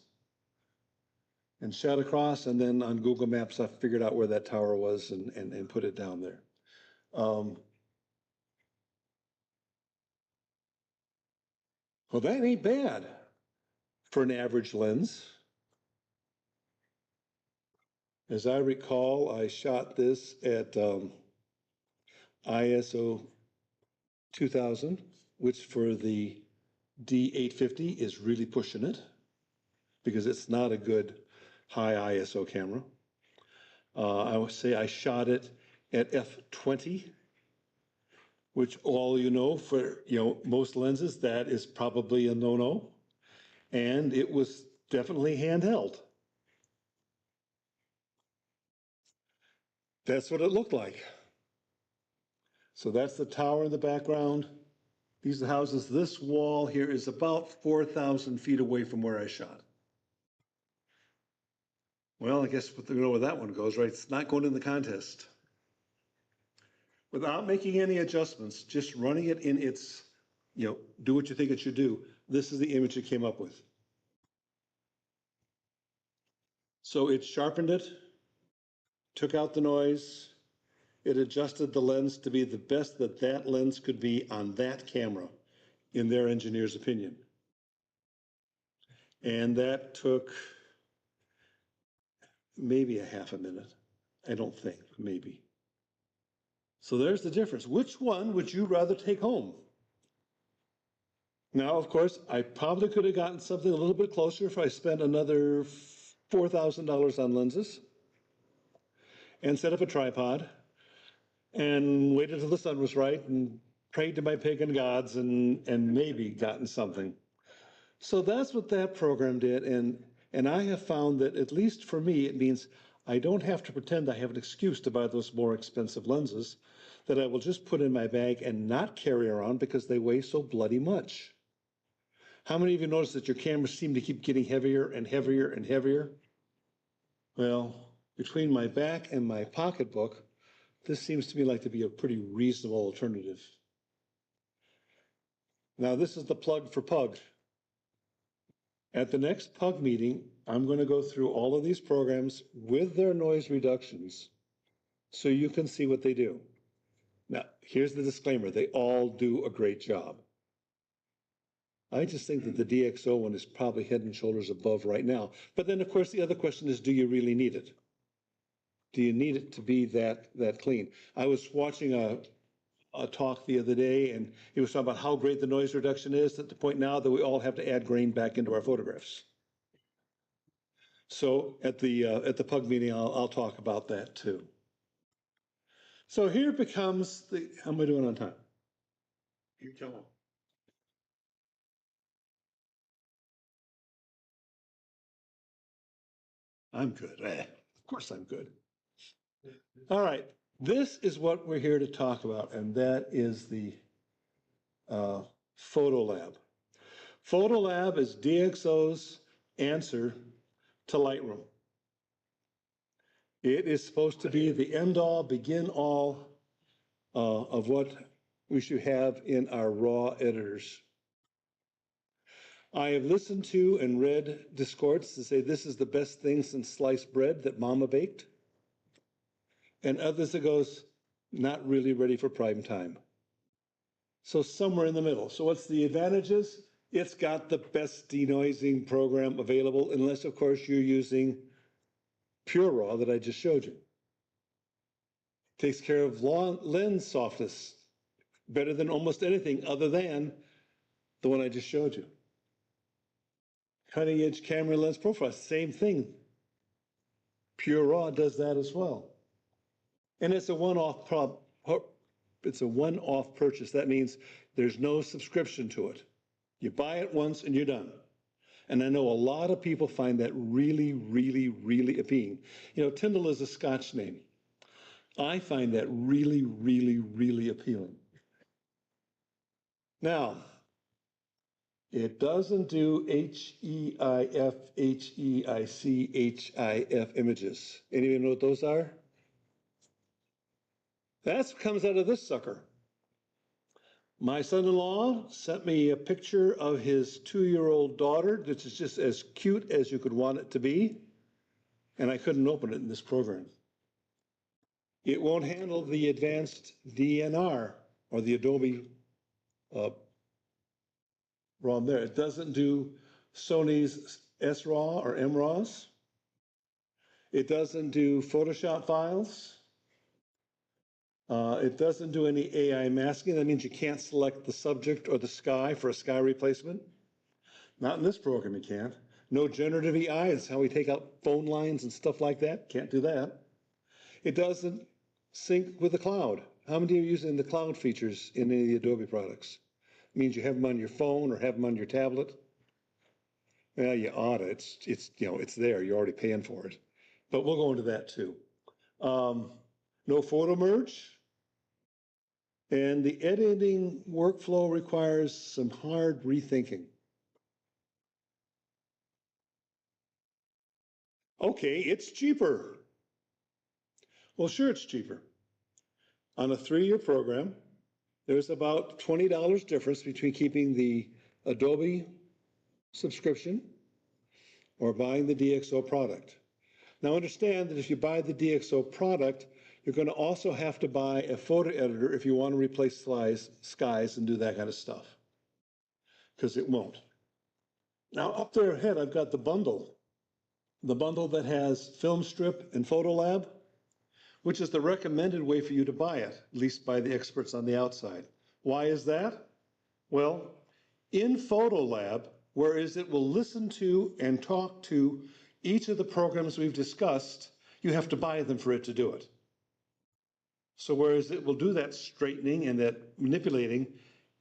and shot across, and then on Google Maps, I figured out where that tower was and put it down there. Well, that ain't bad for an average lens. As I recall, I shot this at ISO 2000, which for the D850 is really pushing it because it's not a good high ISO camera. I would say I shot it at f20, which for most lenses, that is probably a no-no. And it was definitely handheld. That's what it looked like. So that's the tower in the background. These are the houses. This wall here is about 4,000 feet away from where I shot. Well, I guess we know where that one goes, right? It's not going in the contest. Without making any adjustments, just running it in its, do what you think it should do. This is the image it came up with. So it sharpened it, took out the noise, it adjusted the lens to be the best that that lens could be on that camera, in their engineer's opinion. And that took maybe a half a minute. I don't think, maybe. So there's the difference. Which one would you rather take home? Now, of course, I probably could have gotten something a little bit closer if I spent another $4,000 on lenses and set up a tripod and waited until the sun was right and prayed to my pagan gods and maybe gotten something. So that's what that program did. And I have found that, at least for me, it means I don't have to pretend I have an excuse to buy those more expensive lenses that I will just put in my bag and not carry around because they weigh so bloody much. How many of you notice that your cameras seem to keep getting heavier and heavier and heavier? Well, between my back and my pocketbook, this seems to me like to be a pretty reasonable alternative. Now, this is the plug for Pug. At the next Pug meeting, I'm going to go through all of these programs with their noise reductions so you can see what they do. Now, here's the disclaimer. They all do a great job. I just think that the DxO one is probably head and shoulders above right now. But then, of course, the other question is, do you really need it? Do you need it to be that clean? I was watching a talk the other day, and he was talking about how great the noise reduction is, at the point now that we all have to add grain back into our photographs. So at the PUG meeting, I'll talk about that too. So here becomes how am I doing on time? You tell them. I'm good. Of course I'm good. All right, this is what we're here to talk about, and that is the Photo Lab. Photo Lab is DxO's answer to Lightroom. It is supposed to be the end-all, begin-all of what we should have in our raw editors. I have listened to and read discourse to say this is the best thing since sliced bread that Mama baked. And others that goes, not really ready for prime time. So somewhere in the middle. So what's the advantages? It's got the best denoising program available, unless of course you're using Pure Raw that I just showed you. Takes care of lens softness better than almost anything other than the one I just showed you. Cutting edge camera lens profile, same thing. Pure Raw does that as well. And it's a one-off purchase. That means there's no subscription to it. You buy it once and you're done. And I know a lot of people find that really, really, really appealing. You know, Tyndall is a Scotch name. I find that really, really, really appealing. Now, it doesn't do HEIF, HEIC, HIF images. Anyone know what those are? That comes out of this sucker. My son-in-law sent me a picture of his 2-year-old daughter, which is just as cute as you could want it to be, and I couldn't open it in this program. It won't handle the advanced DNR or the Adobe RAW there. It doesn't do Sony's SRAW or MRAWs. It doesn't do Photoshop files. It doesn't do any AI masking. That means you can't select the subject or the sky for a sky replacement. Not in this program, you can't. No generative AI, that's how we take out phone lines and stuff like that. Can't do that. It doesn't sync with the cloud. How many are using the cloud features in any of the Adobe products? It means you have them on your phone or have them on your tablet. Well, you ought to. It's there. You're already paying for it. But we'll go into that too. No photo merge. And the editing workflow requires some hard rethinking. Okay, it's cheaper. Well, sure, it's cheaper. On a 3-year program, there's about $20 difference between keeping the Adobe subscription or buying the DxO product. Now understand that if you buy the DxO product, you're going to also have to buy a photo editor if you want to replace skies and do that kind of stuff, because it won't. Now up there ahead, I've got the bundle that has Film Strip and Photo Lab, which is the recommended way for you to buy it, at least by the experts on the outside. Why is that? Well, in Photo Lab, whereas it will listen to and talk to each of the programs we've discussed, you have to buy them for it to do it. So whereas it will do that straightening and that manipulating,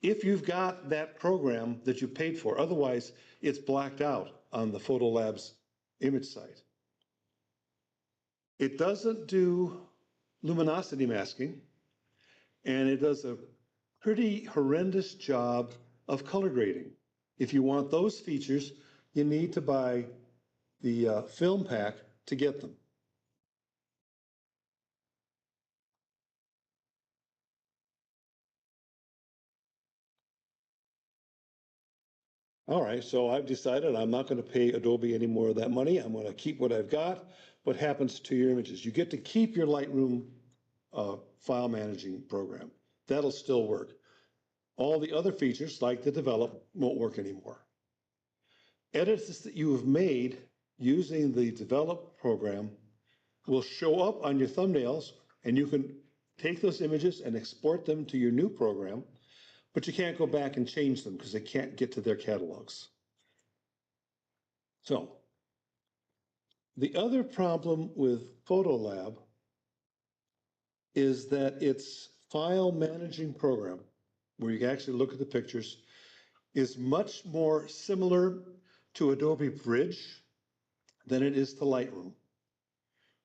if you've got that program that you paid for, otherwise it's blacked out on the Photo Lab's image site. It doesn't do luminosity masking, and it does a pretty horrendous job of color grading. If you want those features, you need to buy the film pack to get them. All right, so I've decided I'm not going to pay Adobe any more of that money. I'm going to keep what I've got. What happens to your images? You get to keep your Lightroom file managing program. That'll still work. All the other features, like the develop, won't work anymore. Edits that you have made using the develop program will show up on your thumbnails, and you can take those images and export them to your new program, but you can't go back and change them because they can't get to their catalogs. So the other problem with Photolab is that its file managing program, where you can actually look at the pictures, is much more similar to Adobe Bridge than it is to Lightroom.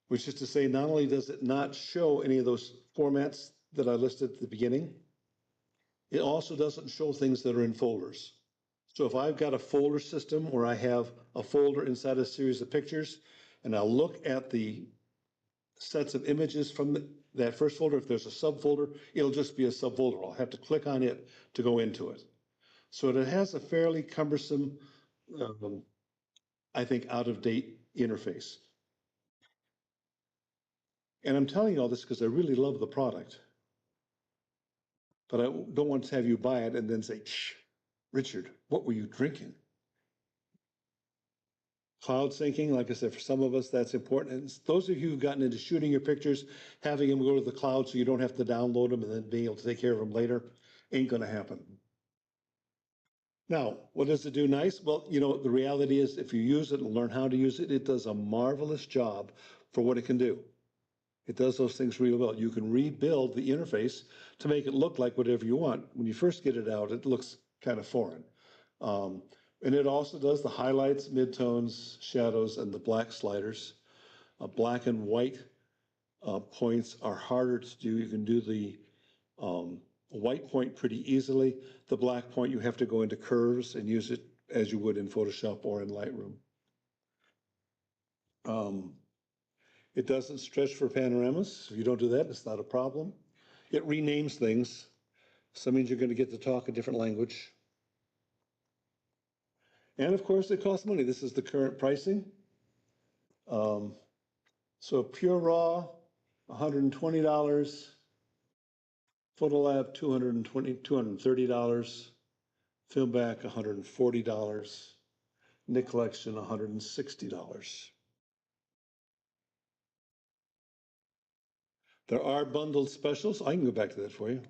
Which is to say, not only does it not show any of those formats that I listed at the beginning, it also doesn't show things that are in folders. So if I've got a folder system where I have a folder inside a series of pictures, and I'll look at the sets of images from that first folder, if there's a subfolder, it'll just be a subfolder. I'll have to click on it to go into it. So it has a fairly cumbersome, I think, out-of-date interface. And I'm telling you all this because I really love the product. But I don't want to have you buy it and then say, shh, Richard, what were you drinking? Cloud syncing, like I said, for some of us, that's important. And those of you who've gotten into shooting your pictures, having them go to the cloud so you don't have to download them and then being able to take care of them later, ain't gonna happen. Now, what does it do nice? Well, you know, the reality is if you use it and learn how to use it, it does a marvelous job for what it can do. It does those things really well. You can rebuild the interface to make it look like whatever you want. When you first get it out, it looks kind of foreign. And it also does the highlights, midtones, shadows, and the black sliders. Black and white points are harder to do. You can do the white point pretty easily. The black point, you have to go into curves and use it as you would in Photoshop or in Lightroom. It doesn't stretch for panoramas. If you don't do that, it's not a problem. It renames things. So that means you're going to get to talk a different language. And of course, it costs money. This is the current pricing. So Pure Raw, $120. Photolab, $230. Filmback, $140. Nik Collection, $160. There are bundled specials. I can go back to that for you.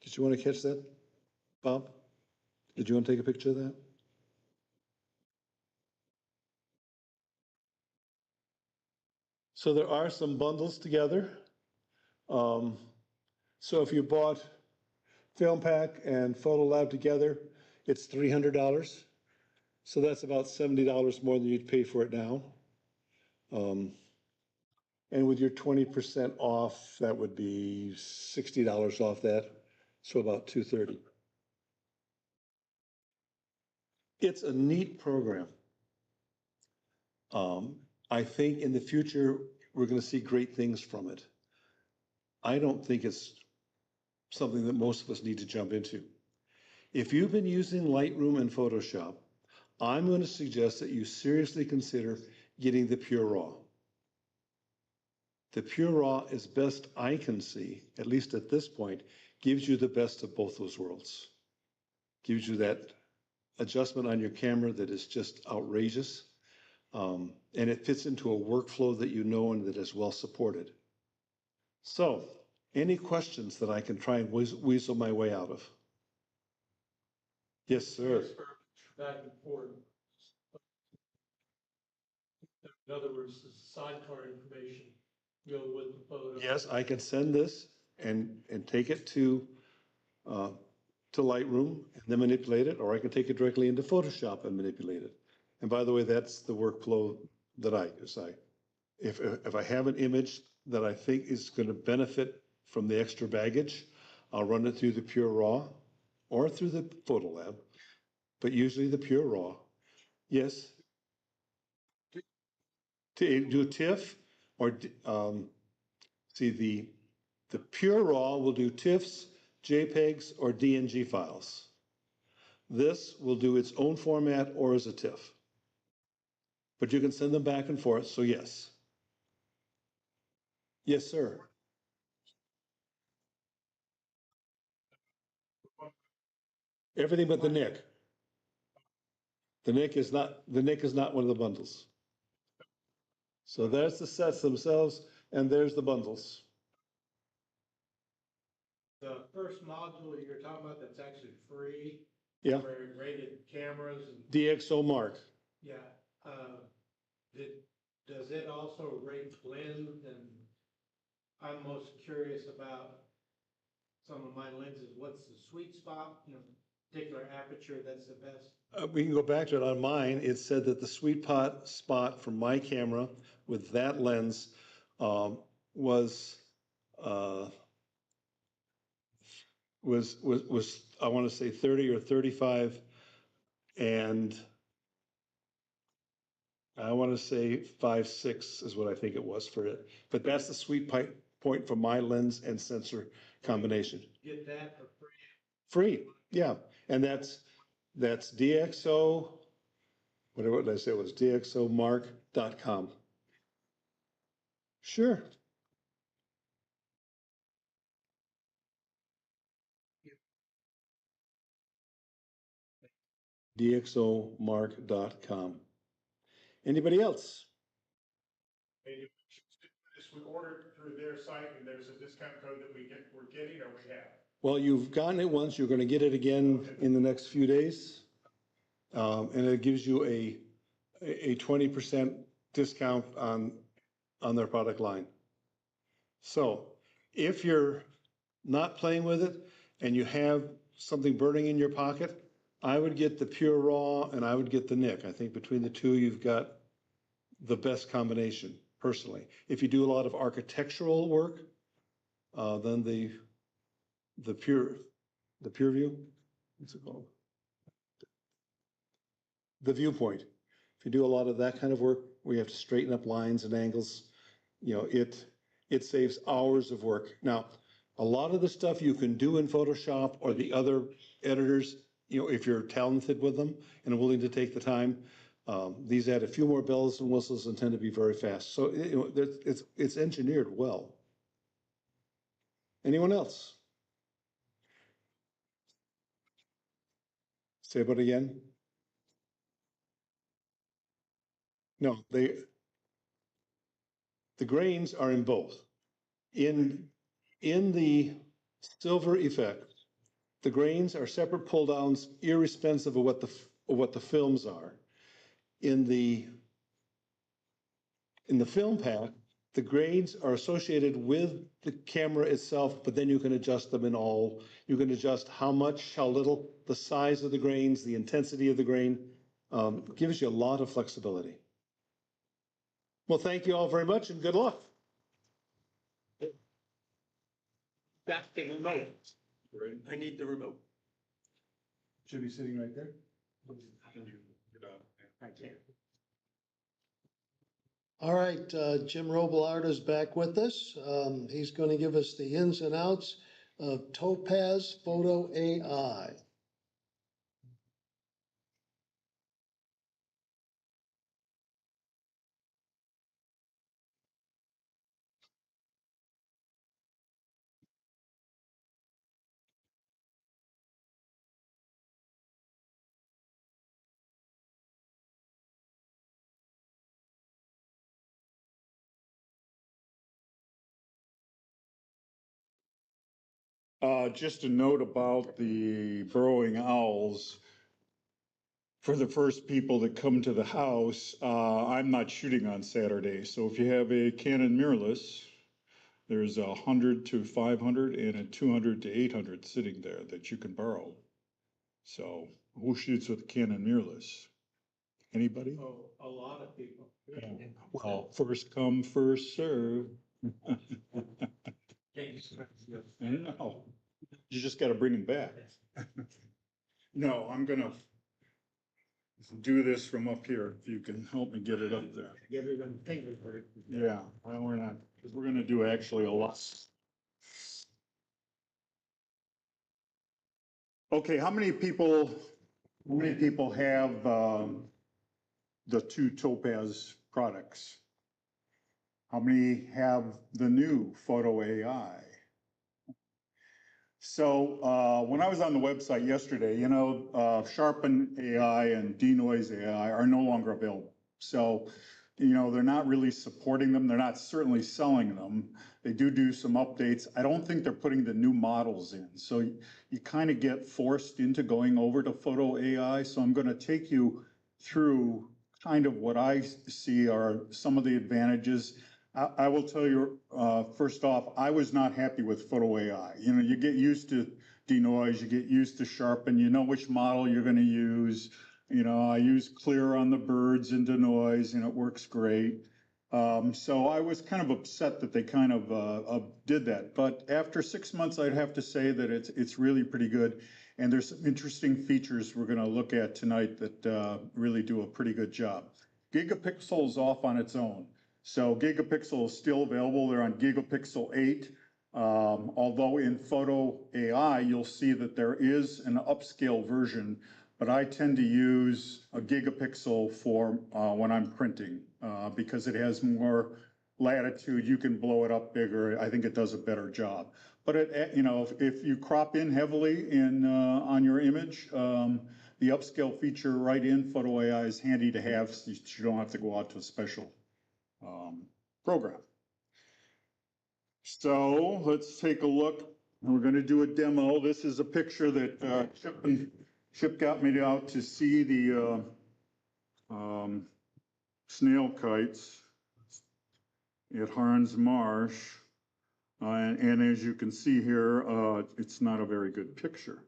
Did you want to catch that, Bob? Did you want to take a picture of that? So there are some bundles together. So if you bought Film Pack and Photolab together, it's $300. So that's about $70 more than you'd pay for it now. And with your 20% off, that would be $60 off that. So about $230. It's a neat program. I think in the future, we're going to see great things from it. I don't think it's something that most of us need to jump into. If you've been using Lightroom and Photoshop, I'm going to suggest that you seriously consider getting the Pure Raw. The Pure Raw, as best I can see, at least at this point, gives you the best of both those worlds. Gives you that adjustment on your camera that is just outrageous. And it fits into a workflow that you know and that is well supported. So, any questions that I can try and weasel my way out of? Yes, sir. Back and forth. In other words, the sidecar information go with the photo. Yes, I can send this and take it to Lightroom and then manipulate it, or I can take it directly into Photoshop and manipulate it. And by the way, that's the workflow that I use. If I have an image that I think is going to benefit from the extra baggage, I'll run it through the Pure Raw or through the Photolab, but usually the Pure Raw. Yes. To do TIFF or see the Pure Raw will do TIFFs, JPEGs, or DNG files. This will do its own format or as a TIFF. But you can send them back and forth, so yes. Yes, sir. Everything but the Nik. The Nik is not one of the bundles. So there's the sets themselves, and there's the bundles. the first module you're talking about that's actually free. Yeah. For rated cameras and, DxO Mark. yeah, does it also rate lens? And I'm most curious about some of my lenses, what's the sweet spot, particular aperture that's the best? We can go back to it on mine. It said that the sweet spot for my camera with that lens was I want to say 30 or 35, and I want to say 5.6 is what I think it was for it. But that's the sweet point for my lens and sensor combination. Get that for free? Free, yeah. And that's DxO, whatever did I say it was, DxOMark.com. Sure. DxOMark.com. Anybody else? And you, this we ordered through their site and there's a discount code that we're getting or we have? Well, you've gotten it once, you're gonna get it again in the next few days. And it gives you a 20% discount on their product line. So if you're not playing with it and you have something burning in your pocket, I would get the Pure Raw and I would get the Nick. I think between the two, you've got the best combination, personally. If you do a lot of architectural work, then the Pure View, what's it called? The Viewpoint. If you do a lot of that kind of work, where you have to straighten up lines and angles, it saves hours of work. Now, a lot of the stuff you can do in Photoshop or the other editors, if you're talented with them and willing to take the time, these add a few more bells and whistles and tend to be very fast. So it's engineered well. Anyone else? Say it again. No, the grains are in both. In the silver effect, the grains are separate pull downs, irrespective of what the films are. In the film pack, the grains are associated with the camera itself, but then you can adjust them in all. You can adjust how much, how little, the size of the grains, the intensity of the grain. Gives you a lot of flexibility. Well, thank you all very much and good luck. That's the remote. I need the remote. Should be sitting right there. I can't. All right, Jim Robillard is back with us. He's going to give us the ins and outs of Topaz Photo AI. Just a note about the burrowing owls. For the first people that come to the house, I'm not shooting on Saturday. So if you have a Canon mirrorless, there's 100 to 500 and a 200 to 800 sitting there that you can borrow. So who shoots with Canon mirrorless? Anybody? Oh, a lot of people. Well, first come, first serve. I know. You just got to bring them back. No, I'm gonna do this from up here, if you can help me get it up there. Get it on paper for it. Yeah, well, we're not, because we're gonna do actually a lot. Okay, how many people have, the two Topaz products? How many have the new Photo AI? So, when I was on the website yesterday, Sharpen AI and Denoise AI are no longer available. So they're not really supporting them. They're not certainly selling them. They do some updates. I don't think they're putting the new models in. So you kind of get forced into going over to Photo AI. So I'm going to take you through kind of what I see are some of the advantages. I will tell you, first off, I was not happy with Photo AI. You get used to denoise, you get used to sharpen, you know which model you're going to use. I use clear on the birds and denoise, and it works great. So I was kind of upset that they kind of did that. But after 6 months, I'd have to say that it's really pretty good. And there's some interesting features we're going to look at tonight that really do a pretty good job. Gigapixel is off on its own. So Gigapixel is still available. They're on Gigapixel 8. Although in Photo AI, you'll see that there is an upscale version, but I tend to use a Gigapixel for when I'm printing because it has more latitude. You can blow it up bigger. I think it does a better job. But if you crop in heavily on your image, the upscale feature right in Photo AI is handy to have, so you don't have to go out to a special program. So let's take a look. We're going to do a demo. This is a picture that Chip got me out to see the snail kites at Harns Marsh. And as you can see here, it's not a very good picture.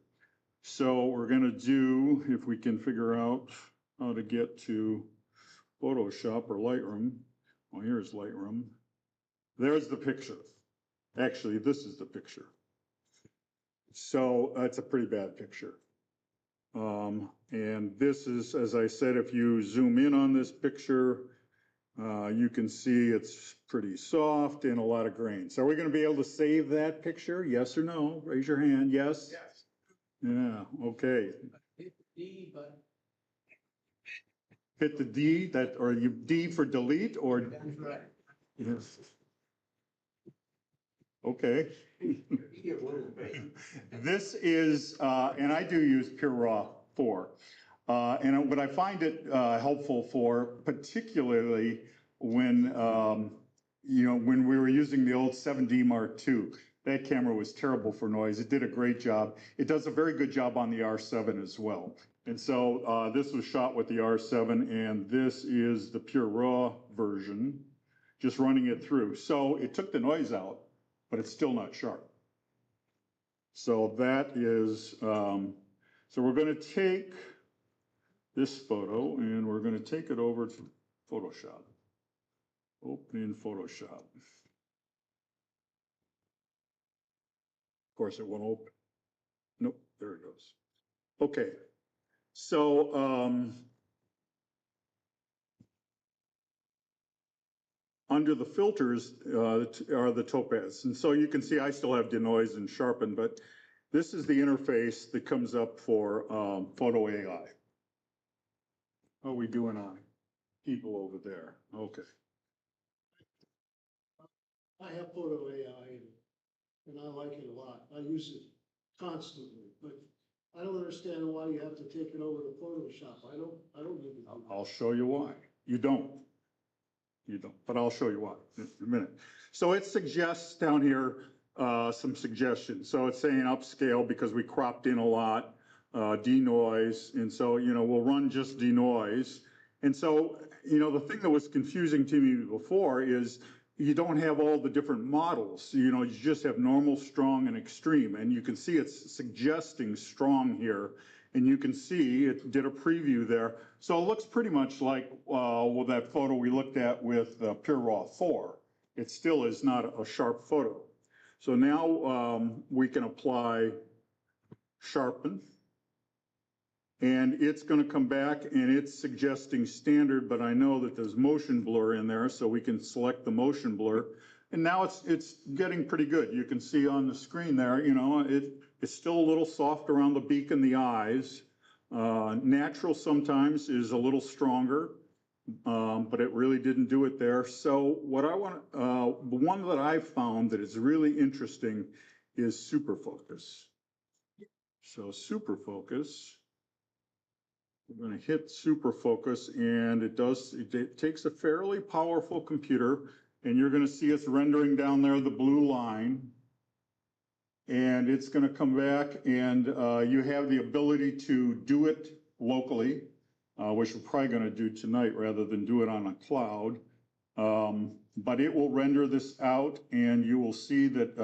So we're going to do, if we can figure out how to get to Photoshop or Lightroom. Well, here's Lightroom. There's the picture. Actually, this is the picture. So it's a pretty bad picture. And this is, as I said, if you zoom in on this picture, you can see it's pretty soft and a lot of grains. Are we going to be able to save that picture? Yes or no? Raise your hand. Yes? Yes. Yeah, okay. Hit D, but Hit the D, or you D for delete, or? that's right. Yes. Okay. This is, and I do use Pure Raw 4. And what I find it helpful for, particularly when, when we were using the old 7D Mark II, that camera was terrible for noise. It did a great job. It does a very good job on the R7 as well. And so this was shot with the R7, and this is the Pure Raw version, just running it through. So it took the noise out, but it's still not sharp. So that is, so we're going to take this photo and we're going to take it over to Photoshop. Open in Photoshop. Of course, it won't open. Nope, there it goes. Okay, so under the filters are the topaz. And so you can see I still have denoise and sharpen, but this is the interface that comes up for Photo AI. How are we doing on people over there? Okay. I have Photo AI and I like it a lot. I use it constantly, but I don't understand why you have to take it over to Photoshop. I don't need to. I'll show you why. You don't, but I'll show you why in a minute. So it suggests down here some suggestions. So it's saying upscale because we cropped in a lot, denoise, and so, we'll run just denoise. And so, the thing that was confusing to me before is you don't have all the different models. You just have normal, strong, and extreme. And you can see it's suggesting strong here. And you can see it did a preview there. So it looks pretty much like with that photo we looked at with Pure Raw 4. It still is not a sharp photo. So now we can apply sharpen. And it's going to come back and it's suggesting standard, but I know that there's motion blur in there, so we can select the motion blur. And now it's getting pretty good. You can see on the screen there, it's still a little soft around the beak and the eyes. Natural sometimes is a little stronger, but it really didn't do it there. So what I want, the one that I found that is really interesting is super focus. So super focus. We're gonna hit super focus, and it takes a fairly powerful computer, and you're gonna see us rendering down there the blue line. And it's gonna come back, and you have the ability to do it locally, which we're probably gonna do tonight rather than do it on a cloud. But it will render this out, and you will see that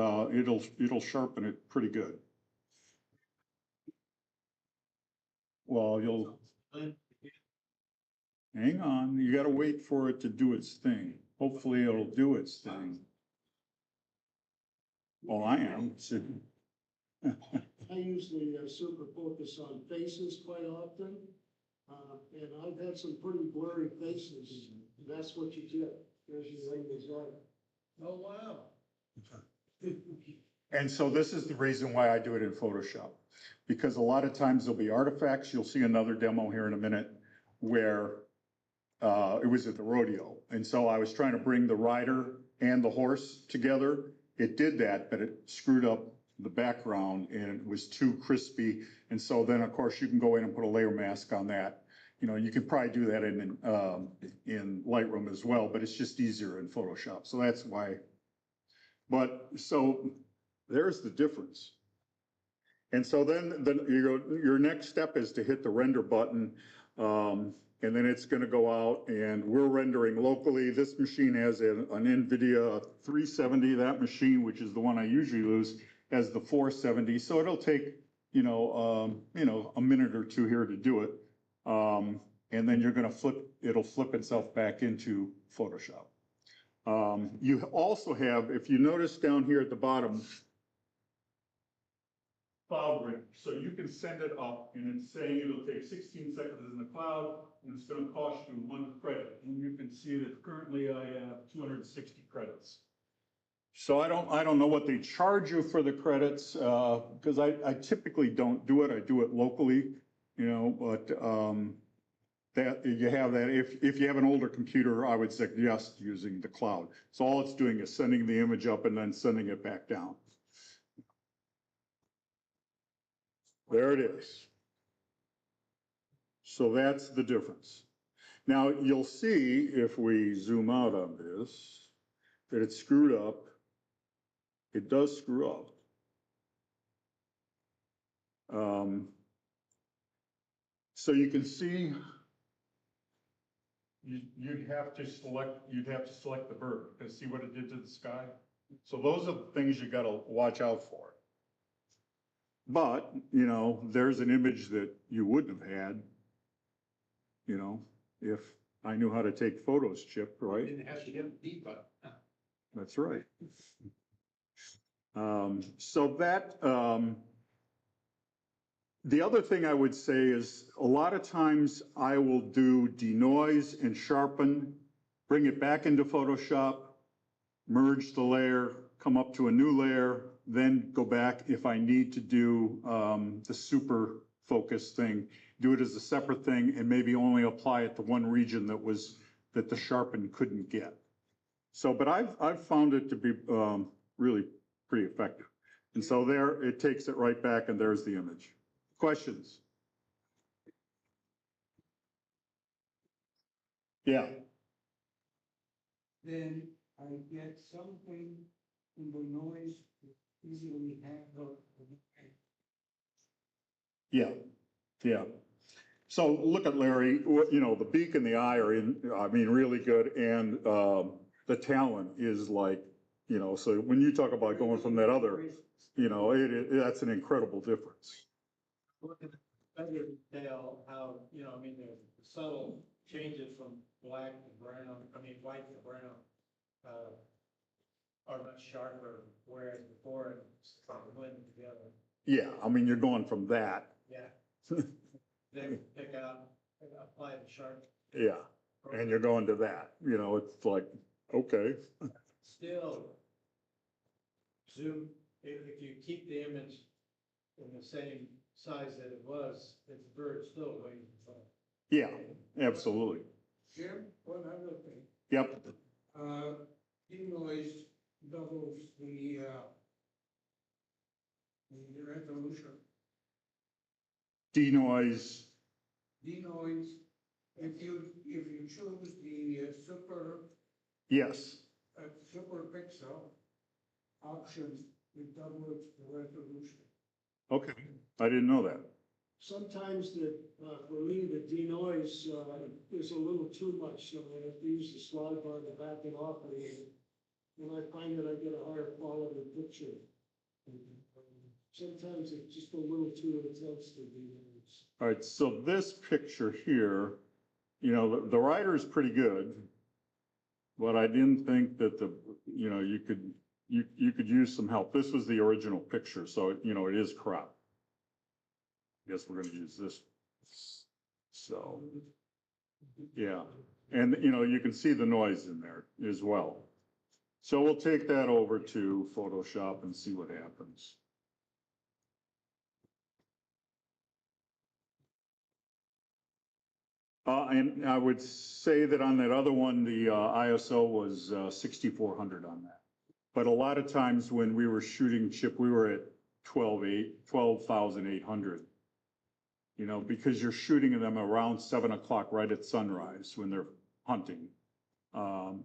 it'll sharpen it pretty good. Well, hang on, you gotta wait for it to do its thing. Hopefully it'll do its thing. Well, I am. I usually super focus on faces quite often, and I've had some pretty blurry faces. That's what you get. There's your ring result. Oh, wow. And so this is the reason why I do it in Photoshop. Because a lot of times there'll be artifacts. You'll see another demo here in a minute where it was at the rodeo. And so I was trying to bring the rider and the horse together. It did that, but it screwed up the background and it was too crispy. And so then, of course, you can go in and put a layer mask on that. You know, you could probably do that in Lightroom as well, but it's just easier in Photoshop. So that's why. But so there's the difference. And so then your next step is to hit the render button, and then it's going to go out, and we're rendering locally. This machine has an NVIDIA 370. That machine, which is the one I usually use, has the 470. So it'll take a minute or two here to do it, and then you're going to it'll flip itself back into Photoshop. You also have, if you notice down here at the bottom, cloud range. So you can send it up, and it's saying it'll take 16 seconds in the cloud, and it's going to cost you 1 credit. And you can see that currently I have 260 credits. So I don't know what they charge you for the credits, because I typically don't do it. I do it locally, but that you have that. If you have an older computer, I would suggest using the cloud. So all it's doing is sending the image up and then sending it back down. There it is. So that's the difference. Now you'll see if we zoom out on this, that it's screwed up. It does screw up. So you can see you'd have to select the bird and see what it did to the sky. So those are the things you got to watch out for. But, there's an image that you wouldn't have had, if I knew how to take photos, Chip, right? Didn't have to get a D button. That's right. So that, the other thing I would say is a lot of times I will do denoise and sharpen, bring it back into Photoshop, merge the layer, come up to a new layer, then go back if I need to do the super focus thing, do it as a separate thing and maybe only apply it to one region that the sharpen couldn't get. So, but I've found it to be really pretty effective. And so there, it takes it right back and there's the image. Questions? Yeah. Then I get something in the noise easily handled. Yeah, yeah. So look at Larry, the beak and the eye are really good. And the talent is like, so when you talk about going from that other, that's an incredible difference. Look at the better detail, how, the subtle changes from black to brown, white to brown, are much sharper, whereas before it's blended together. Yeah, you're going from that. Yeah. Then pick out, apply the sharp. Yeah, and you're going to that, it's like, okay. Still, zoom, if you keep the image in the same size that it was, the bird's still waiting for it. Yeah, absolutely. Jim, one other thing. Yep. Denoise doubles the resolution. Denoise denoise, if you choose the Yes, super pixel option, it doubles the resolution. okay, I didn't know that. Sometimes for me, the denoise, is a little too much, so I have to use the slide bar to back it off, and I find that I get a higher quality picture. Sometimes it's just a little too intense to denoise. All right, so this picture here, you know, the writer is pretty good, but I didn't think that you could use some help. This was the original picture, so, you know, it is cropped. I guess we're gonna use this. So, yeah, and, you know, you can see the noise in there as well. So we'll take that over to Photoshop and see what happens. And I would say that on that other one, the ISO was 6,400 on that. But a lot of times when we were shooting Chip, we were at 12,800. You know, because you're shooting them around 7 o'clock right at sunrise when they're hunting. You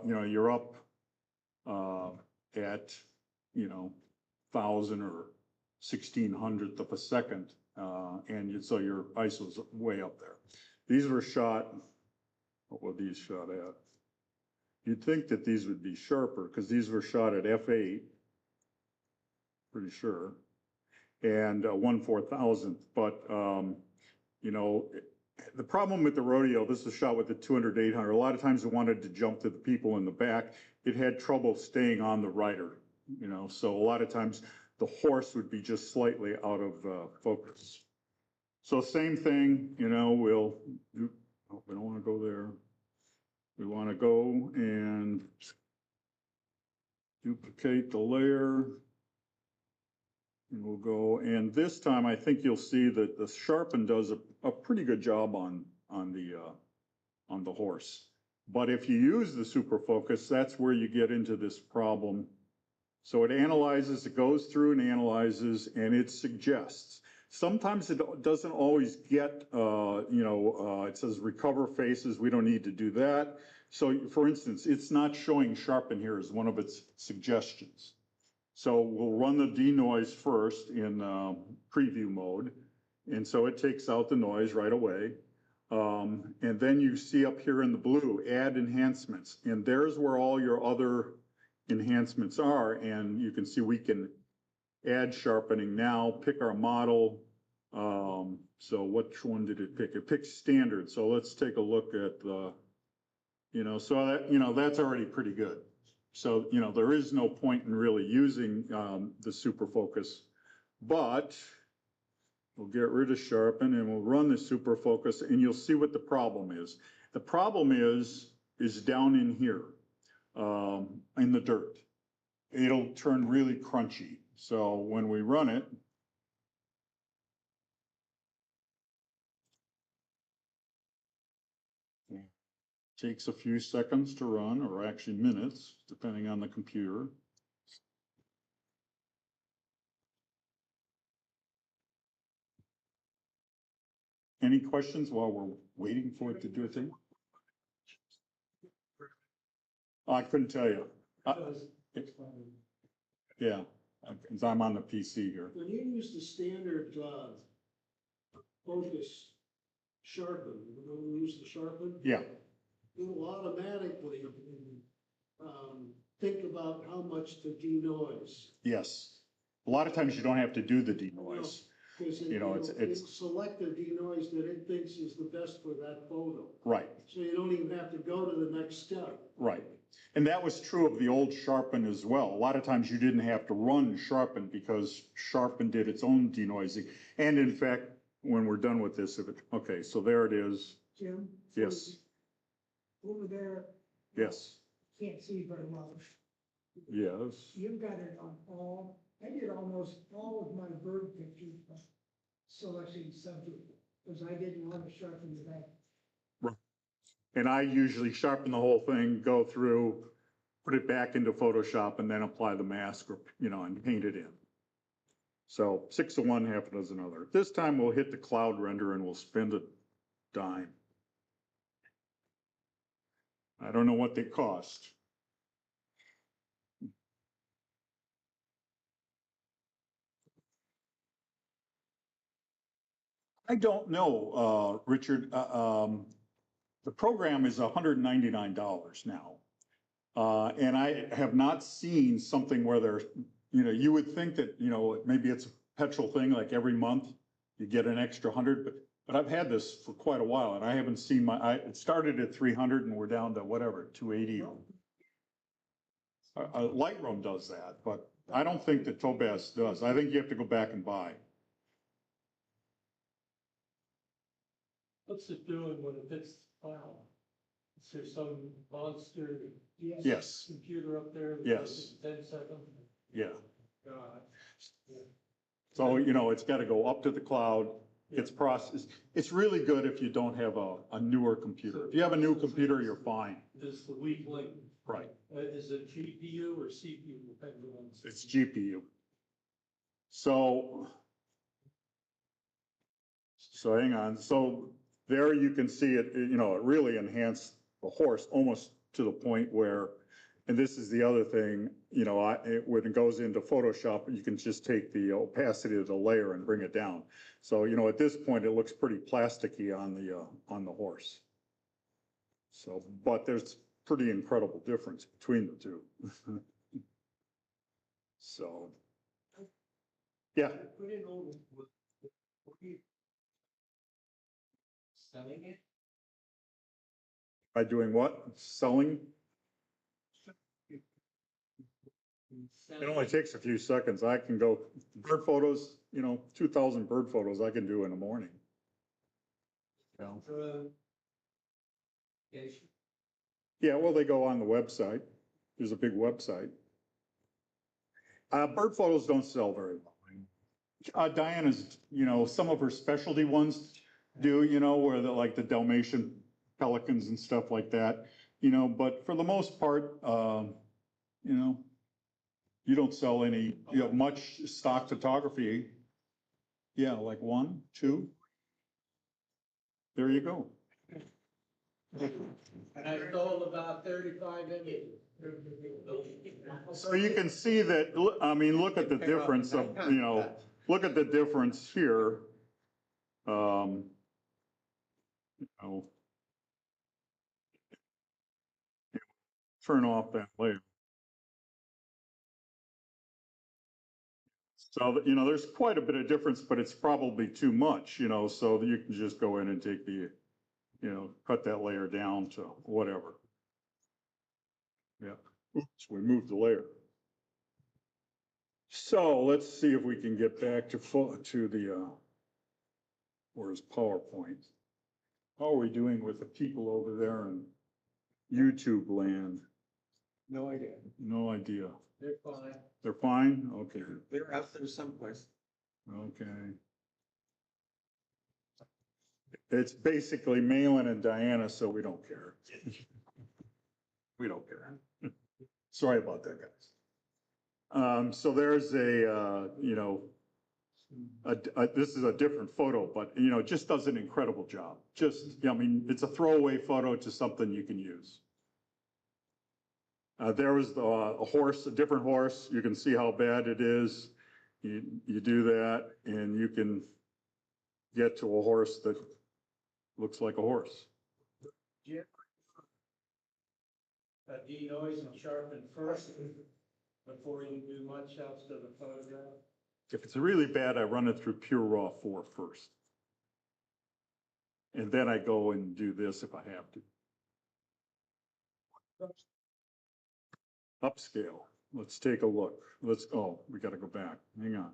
know, you're up at, you know, 1,000 or 1,600th of a second. So your ISO's way up there. These were shot, what were these shot at? You'd think that these would be sharper because these were shot at f8, pretty sure, and 1/4000th. But, you know, the problem with the rodeo, this was shot with the 200-800. A lot of times it wanted to jump to the people in the back. It had trouble staying on the rider, you know, so a lot of times the horse would be just slightly out of focus. So same thing, you know, we'll do, oh, we don't want to go there. We want to go and duplicate the layer. And we'll go, and this time I think you'll see that the sharpen does a pretty good job on the horse. But if you use the super focus, that's where you get into this problem. So it analyzes, it goes through and analyzes, and it suggests. Sometimes it doesn't always get, it says recover faces, we don't need to do that. So for instance, it's not showing sharpen here as one of its suggestions. So we'll run the denoise first in preview mode. And so it takes out the noise right away. And then you see up here in the blue, add enhancements. And there's where all your other enhancements are. And you can see we can add sharpening now, pick our model. So which one did it pick? It picked standard. So let's take a look at the, so that, that's already pretty good. So, there is no point in really using the super focus, but we'll get rid of sharpen and we'll run the super focus and you'll see what the problem is. The problem is down in here, in the dirt. It'll turn really crunchy. So when we run it, takes a few seconds to run, or actually minutes, depending on the computer. Any questions while we're waiting for it to do a thing? I couldn't tell you. Yeah, because I'm on the PC here. When you use the standard focus sharpen, when you use the sharpen? Yeah. It'll automatically think about how much to denoise. Yes. A lot of times you don't have to do the denoise. Because it'll select the denoise that it thinks is the best for that photo. Right. So you don't even have to go to the next step. Right. And that was true of the old sharpen as well. A lot of times you didn't have to run sharpen because sharpen did its own denoising. And in fact, when we're done with this, okay, so there it is. Jim? Yes. Over there. Yes. Can't see very well. Yes. You've got it on all, I did almost all of my bird pictures by selecting subject, because I didn't want to sharpen the back. Right. And I usually sharpen the whole thing, go through, put it back into Photoshop, and then apply the mask or, and paint it in. So 6 of one, half a dozen other. This time we'll hit the cloud render and we'll spin it dime. I don't know what they cost. I don't know, Richard. The program is $199 now. And I have not seen something where there's, you would think that, maybe it's a petrol thing, like every month you get an extra 100, but I've had this for quite a while and I haven't seen it started at 300 and we're down to whatever, 280. Lightroom does that, but I don't think that Tobas does. I think you have to go back and buy. What's it doing when it hits the cloud? Is there some monster Yes. computer up there? That Yes. does it in 10 seconds? Yeah. God. Yeah. So, it's got to go up to the cloud. It's processed. It's really good if you don't have a newer computer. If you have a new computer, you're fine. Is the weak link. Right. Is it GPU or CPU? Depending on the- It's GPU. So hang on. So there you can see it, it really enhanced the horse almost to the point where, and this is the other thing, when it goes into Photoshop, you can just take the opacity of the layer and bring it down. So, at this point, it looks pretty plasticky on the horse. So, but there's pretty incredible difference between the two. So, yeah. Put in all selling it? By doing what? Selling? It only takes a few seconds. I can go bird photos, 2,000 bird photos I can do in the morning. Yeah, well, they go on the website. There's a big website. Bird photos don't sell very well. Diana's, some of her specialty ones do, where they're like the Dalmatian pelicans and stuff like that, but for the most part, you don't sell any, much stock photography. Yeah, like 1, 2. There you go. And I sold about 35 images. So you can see that, look at the difference of, look at the difference here. Turn off that layer. So, there's quite a bit of difference, but it's probably too much, so that you can just go in and take the, cut that layer down to whatever. Yeah. Oops, we moved the layer. So let's see if we can get back to the, where's PowerPoint? How are we doing with the people over there in YouTube land? No idea. No idea. They're fine. They're fine? Okay. They're out there someplace. Okay. It's basically Malin and Diana, so we don't care. We don't care. Sorry about that, guys. So there's this is a different photo, but, it just does an incredible job. It's a throwaway photo to something you can use. There was a different horse. You can see how bad it is. You do that and you can get to a horse that looks like a horse. Do denoise and sharpen first before you do much else to the photograph? If it's really bad, I run it through Pure Raw 4 first. And then I go and do this if I have to. Upscale. Let's take a look. We got to go back. Hang on.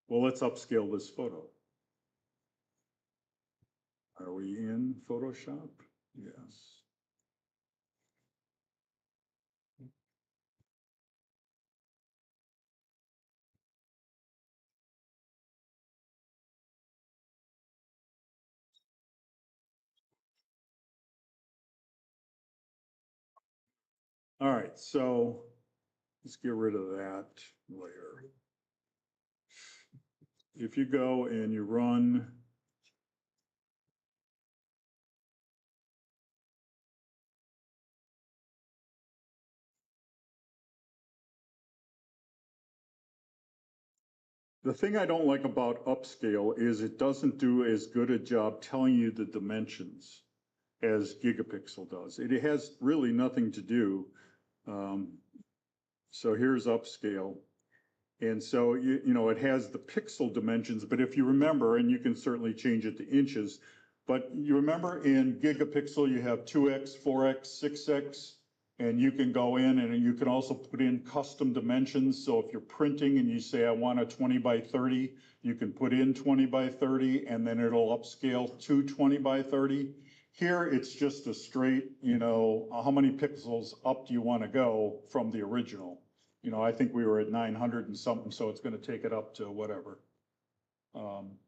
Well, let's upscale this photo. Are we in Photoshop? Yes. All right, so let's get rid of that layer. if you go and you run. The thing I don't like about upscale is it doesn't do as good a job telling you the dimensions as gigapixel does. It has really nothing to do. So here's upscale. And so, you know, it has the pixel dimensions, but if you remember, and you can certainly change it to inches, but you remember in gigapixel, you have 2x, 4x, 6x, and you can go in and you can also put in custom dimensions. So if you're printing and you say, I want a 20 by 30, you can put in 20 by 30, and then it'll upscale to 20 by 30. Here, it's just a straight, you know, how many pixels up do you want to go from the original? You know, I think we were at 900 and something, so it's going to take it up to whatever.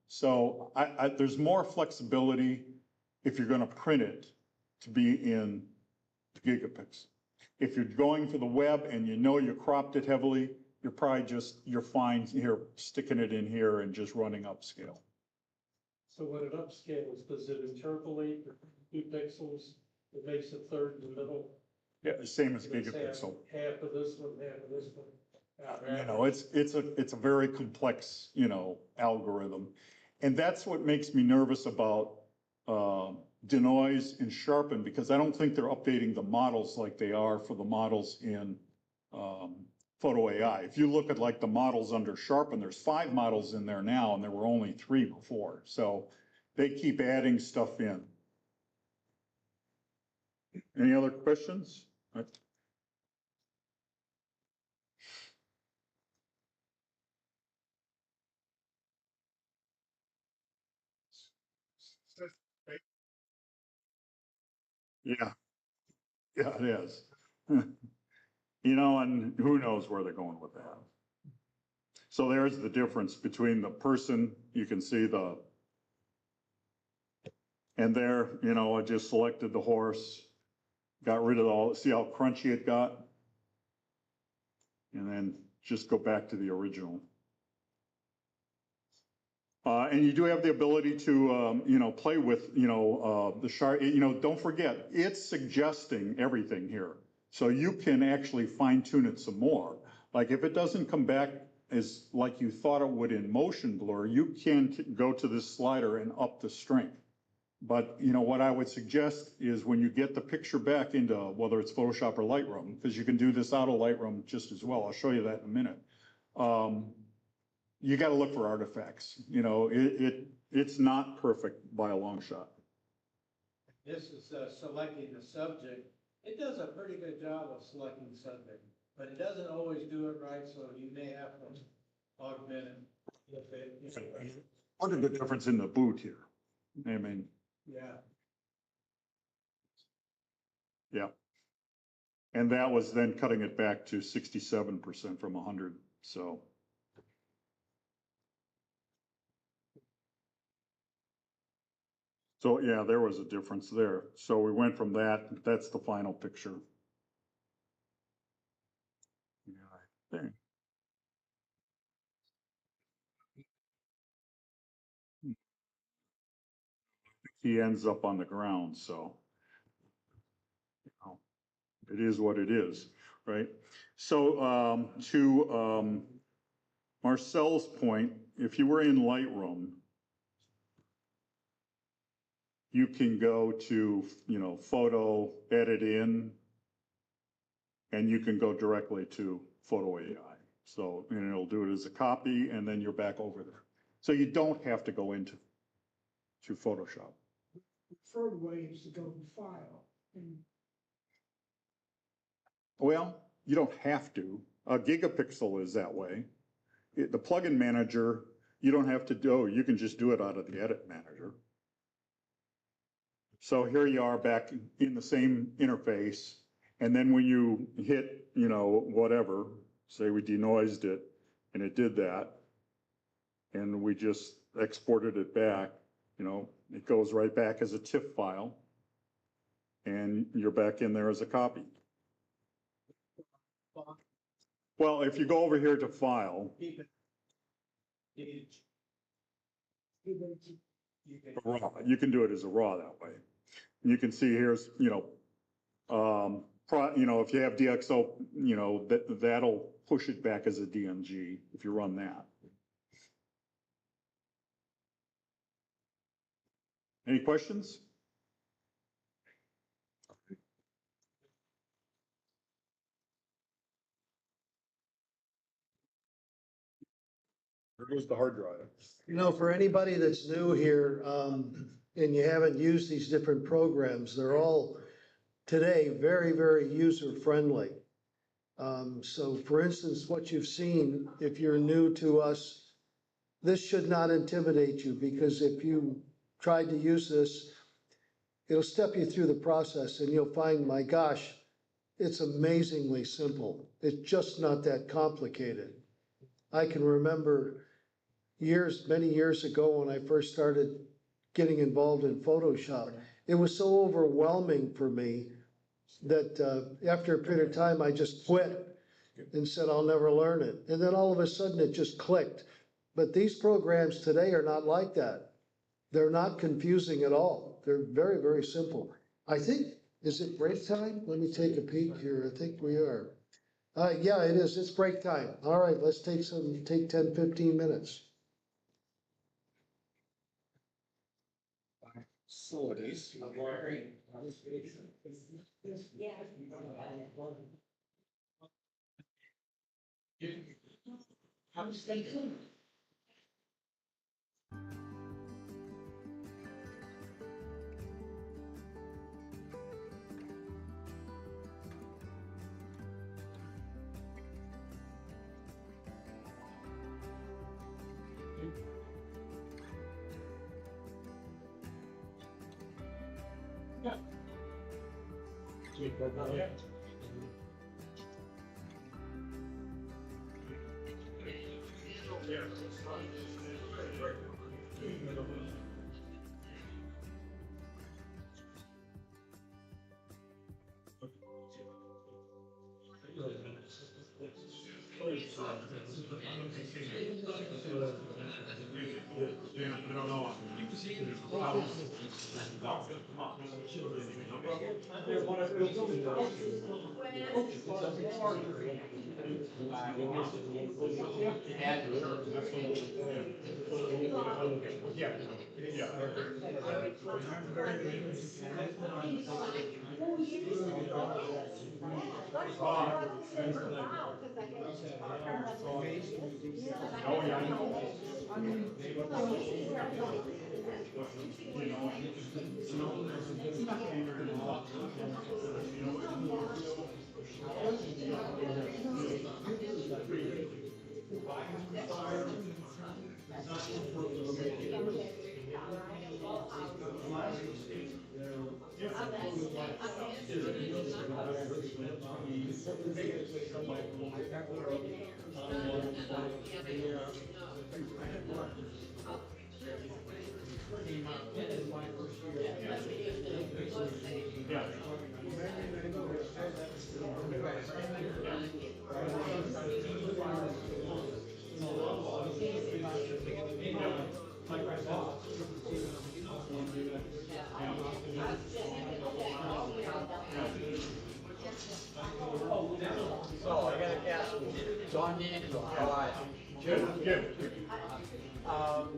So there's more flexibility if you're going to print it to be in gigapixel. If you're going for the web and you know you cropped it heavily, you're probably you're fine here, sticking it in here and just running upscale. So when it upscales, does it interpolate the 2 pixels? It makes a third in the middle? Yeah, the same as It's gigapixel. half of this one, half of this one. You know, it's a very complex, you know, algorithm. And that's what makes me nervous about denoise and sharpen, because I don't think they're updating the models like they are for the models in Photo AI. If you look at like the models under sharpen, there's 5 models in there now, and there were only 3 before. So they keep adding stuff in. Any other questions? Yeah, yeah, it is. You know, and who knows where they're going with that. So there's the difference between the person, you can see and there, you know, I just selected the horse, got rid of see how crunchy it got? And then just go back to the original. And you do have the ability to, you know, play with, you know, the sharp, you know, don't forget, it's suggesting everything here. So you can actually fine tune it some more. Like if it doesn't come back as like you thought it would in motion blur, you can go to this slider and up the strength. But, you know, what I would suggest is when you get the picture back into whether it's Photoshop or Lightroom, because you can do this out of Lightroom just as well. I'll show you that in a minute. You got to look for artifacts. You know, it's not perfect by a long shot. This is selecting the subject. It does a pretty good job of selecting the subject, but it doesn't always do it right, so you may have to augment it. What is the difference in the boot here? I mean, yeah. And that was then cutting it back to 67% from 100, so. So yeah, there was a difference there. So we went from that, that's the final picture. Yeah, there. He ends up on the ground, so. You know, it is what it is, right? So to Marcel's point, if you were in Lightroom, you can go to, you know, photo, edit in, and you can go directly to Photo AI. So, and it'll do it as a copy, and then you're back over there. So you don't have to go into Photoshop. Preferred way is to go to file and Well, you don't have to. A gigapixel is that way. The plugin manager, you don't have to do, you can just do it out of the edit manager. So here you are back in the same interface. And then when you hit, you know, whatever, say we denoised it and it did that, and we just exported it back, you know, it goes right back as a TIFF file, and you're back in there as a copy. Well, if you go over here to file, Keep it. raw. You can do it as a raw that way. You can see here's, if you have DXO, that'll push it back as a DMG if you run that. Any questions? There goes the hard drive. For anybody that's new here, and you haven't used these different programs, they're all today very, very user-friendly. So for instance, what you've seen, if you're new to us, this should not intimidate you, because if you tried to use this, it'll step you through the process and you'll find, my gosh, it's amazingly simple. It's just not that complicated. I can remember many years ago when I first started getting involved in Photoshop, it was so overwhelming for me that after a period of time, I just quit and said, I'll never learn it. And then all of a sudden it just clicked. But these programs today are not like that. They're not confusing at all. They're very, very simple. I think, is it break time? Let me take a peek here. I think we are. Yeah, it is. It's break time. All right, let's take 10, 15 minutes. So it is.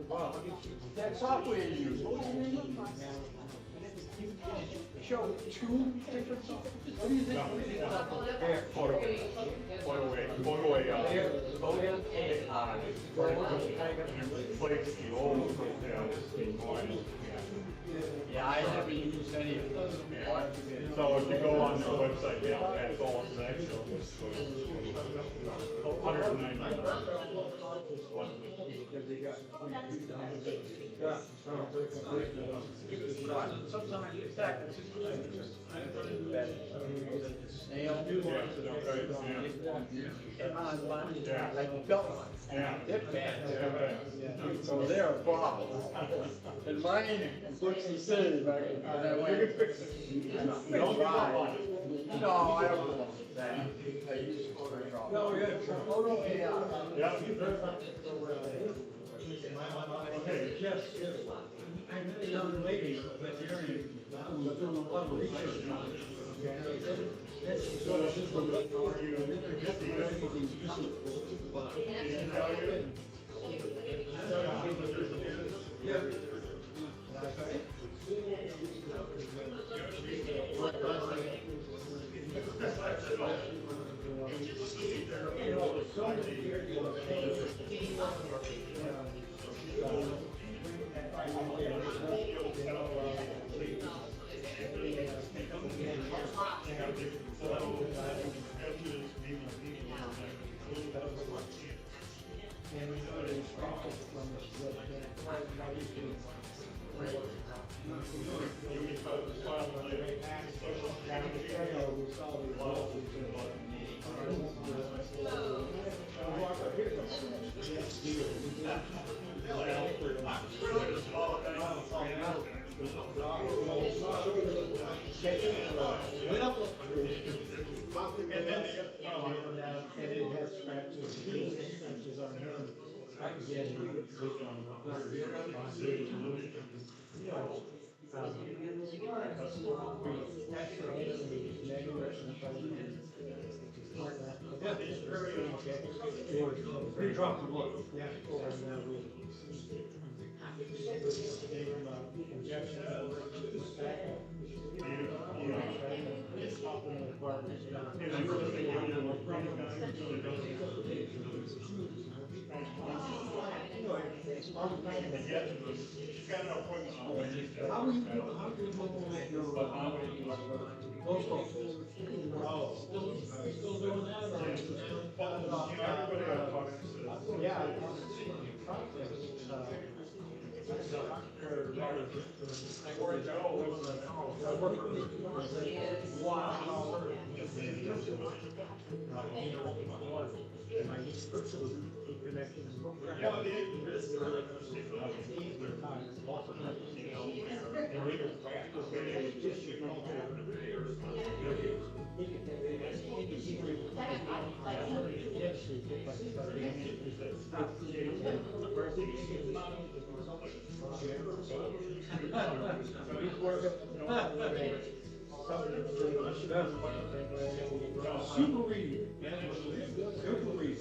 Well, that software you use, what was the name? Show two different software. What do you think? There, photo away. Yeah, I haven't used any of those. So if you go on the website now, that's all it's actually. Sometimes it's that, it's just, snail. Like belt. They're bad. So they're a problem. And mine looks the same, you can fix it. No, I don't know that. I use Photoshop. No, yeah, Photo AI. Yeah. Yes, I met a young lady, a veterinarian, who was doing a lot of research on it. That's sort of just what super read. Super read.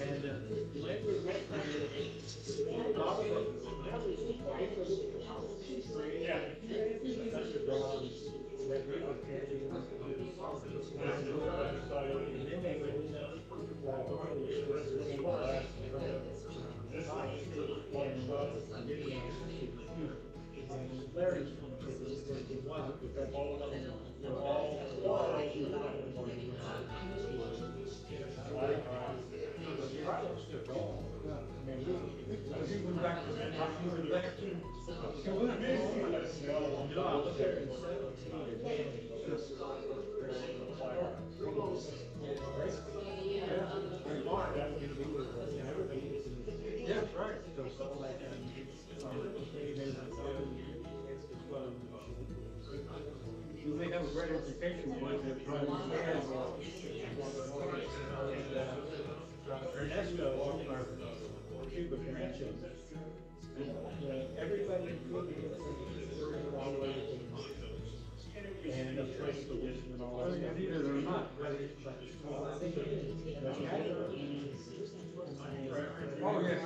You may have a great education, but Ernesto, our Cuba connection, everybody and the price position and all that. Either they're not, but oh, yeah.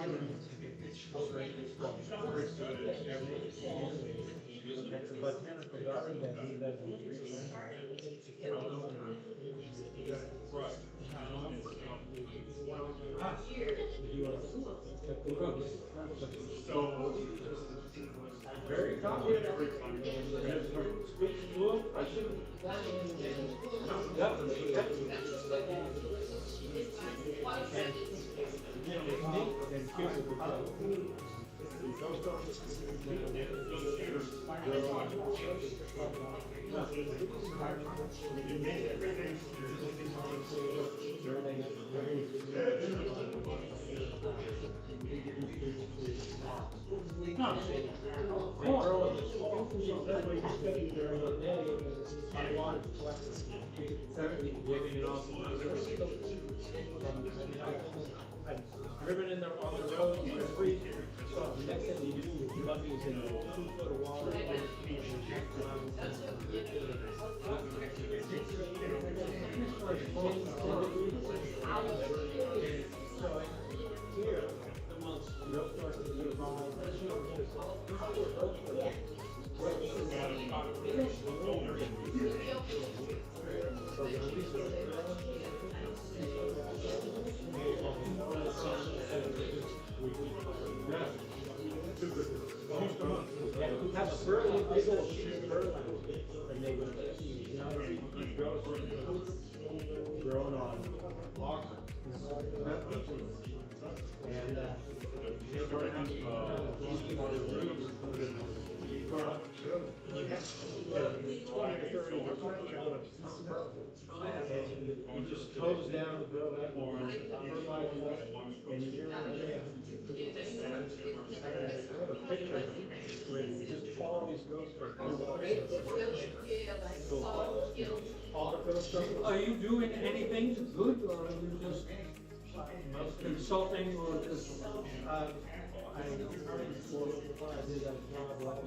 Very confident. Speaks to him. I should. I I've driven in there on the road, you're free, so the next thing you do, your buggy's in 2 foot of water. Here, the months, real first of the year, have a burly, big old burly, and they would, growing on. And, you just close down the building and you're picture where you just follow these ghosts for. Are you doing anything good, or are you just consulting, or just? I did that job last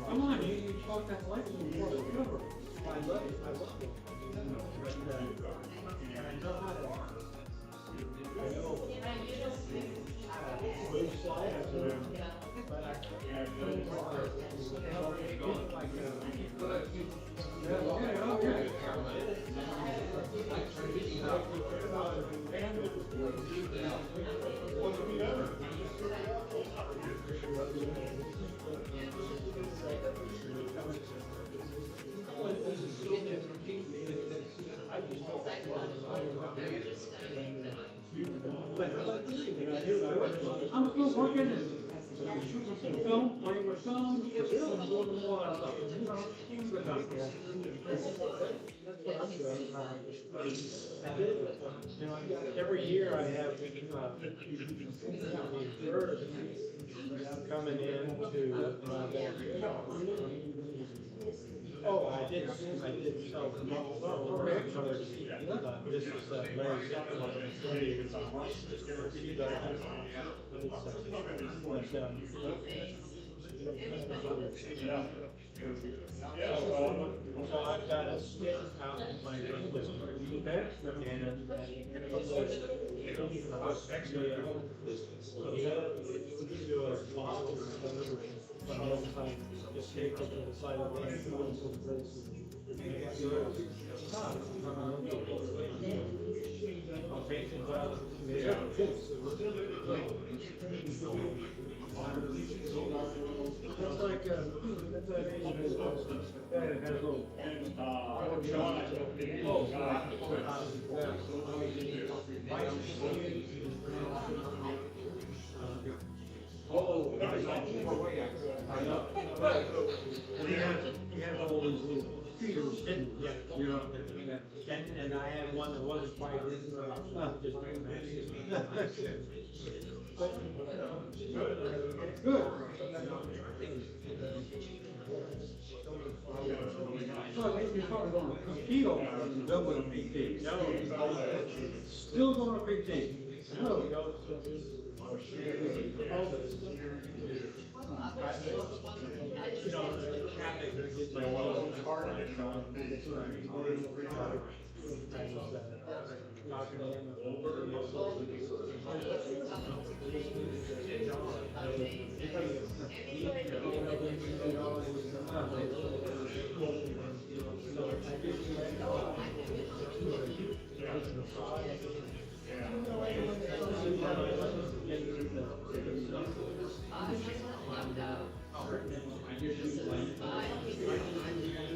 Come on, you talk that life before the cover. I love it, I love it. And I know how to. I know. Blue sliders, but I I'm still working and film, playing with film, every year I have coming in to oh, I did sell them all. This is Larry's so I've got a stick out in my just take it to the side of the it's like that's that Asian business. It has a little. You have all these little feeders hidden, you know, and I had one that wasn't quite hidden, just good. So you're probably going to compete on it, don't want to PT. No, still going to PT. No, you know, traffic gets my wallet hard.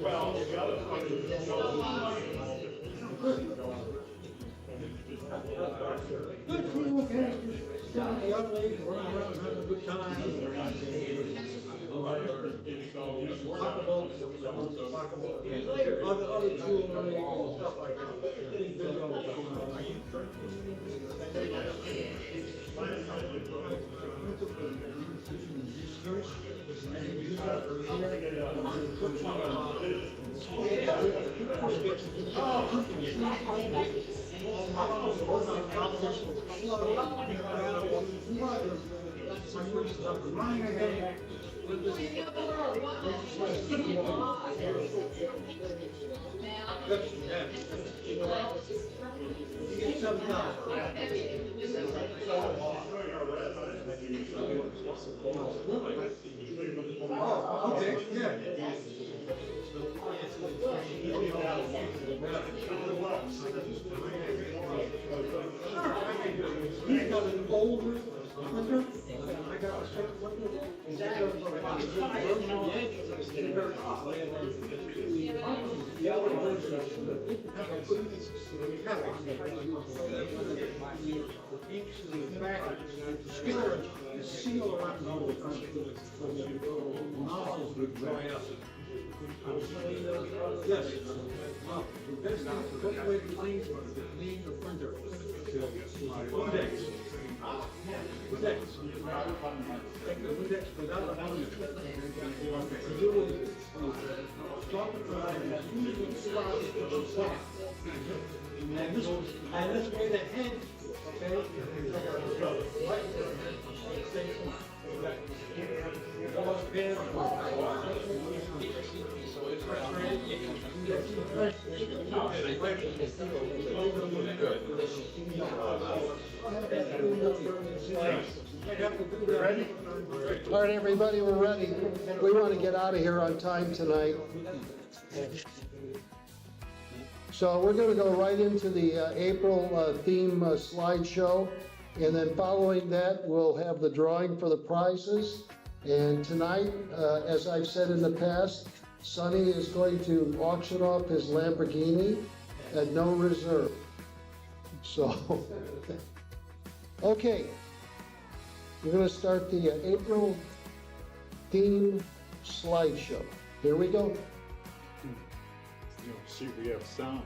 Well, the other one is friendly, run around, have a good time. Other jewelry and stuff like He's got an older printer. I got a second seal around all the time. Nozzles would dry up. Yes. The best way to clean your printer. Index. Index. Take the index without a volume. And this way the head, okay? Ready? All right, everybody, we're ready. We want to get out of here on time tonight. So we're going to go right into the April theme slideshow. And then following that, we'll have the drawing for the prizes. And tonight, as I've said in the past, Sonny is going to auction off his Lamborghini at no reserve. So, okay. We're going to start the April theme slideshow. Here we go. See, we have sound.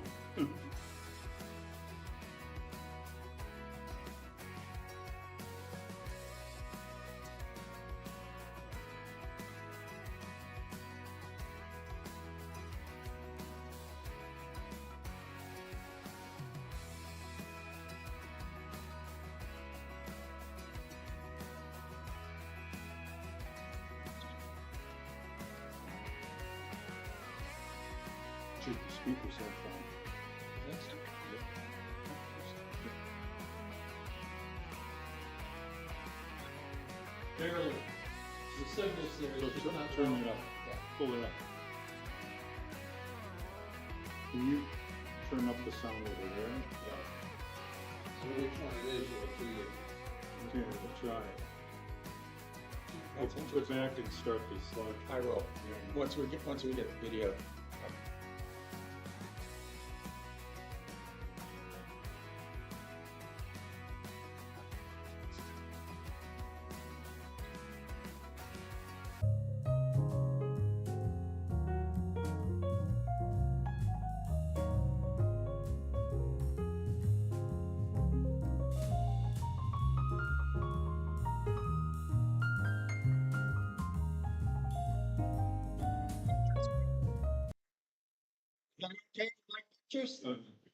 The speakers have fun. Barely. The signal's there. So it's just not turn loud. it up, pull it up. Can you turn up the sound over there? So which one it is, we'll see it. Okay, we'll try. Let's go back and start this slide. I will, Yeah. once we get the video.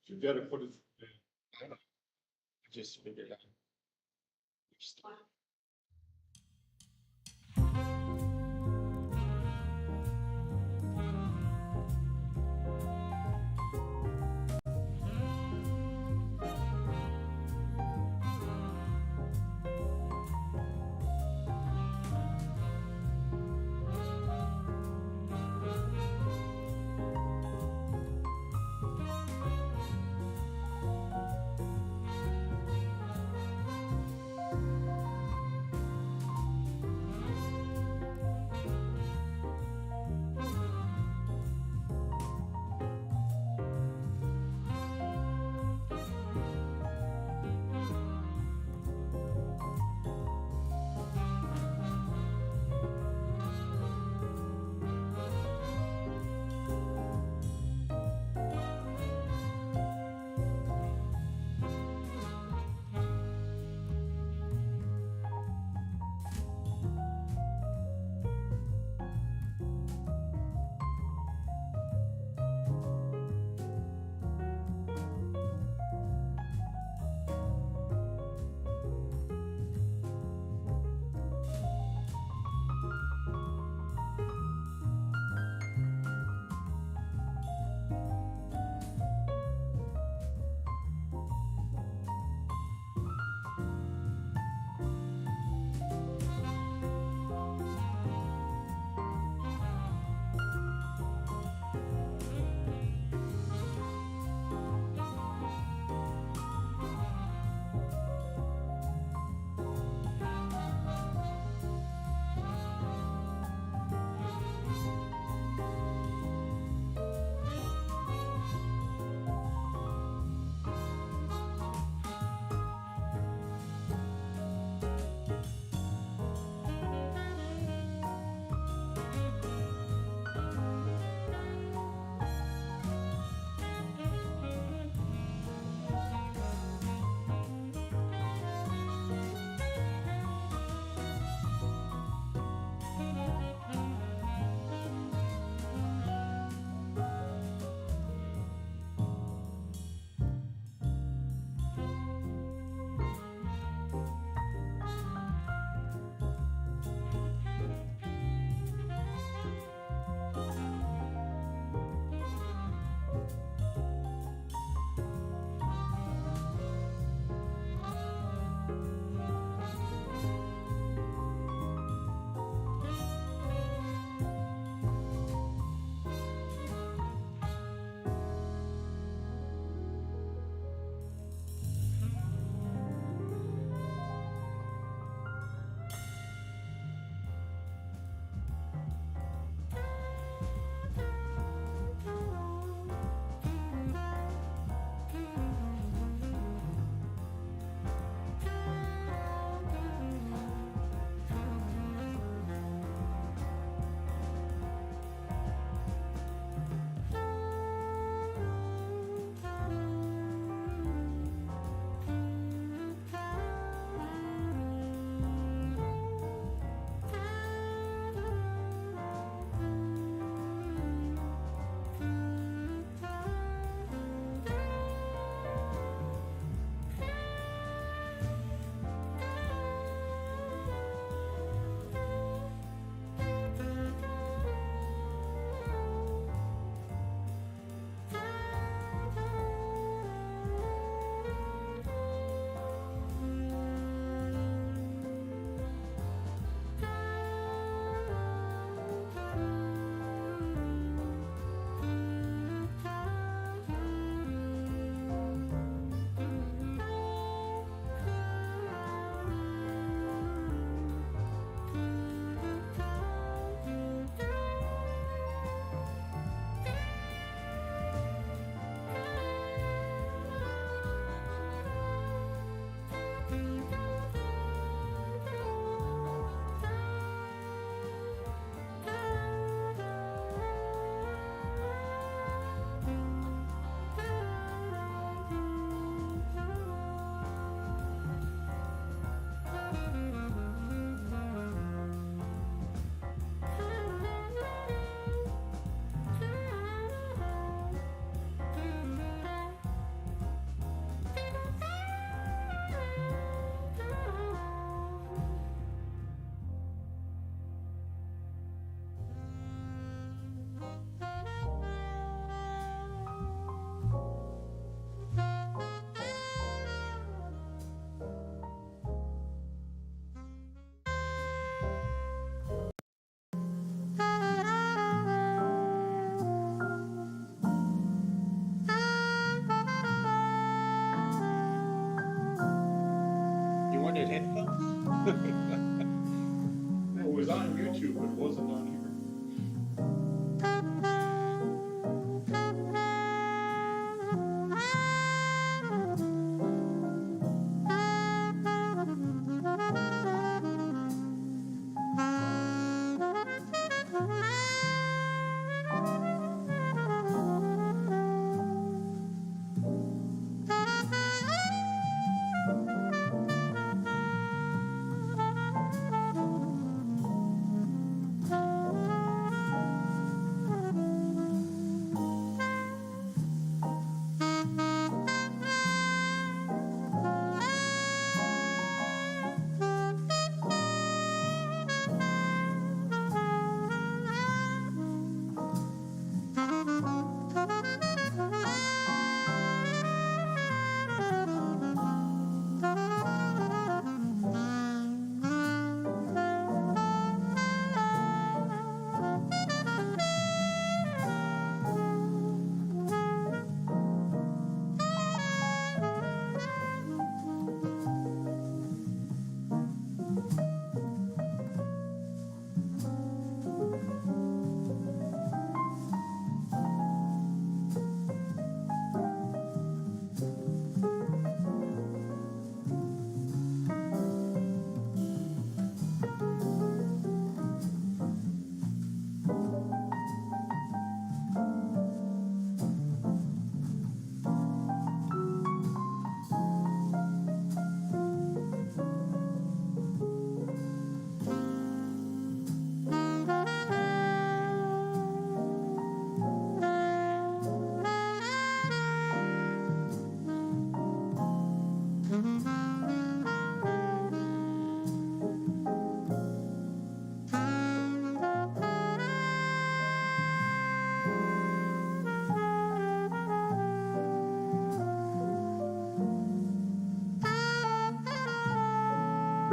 You gotta put it. Just figured out.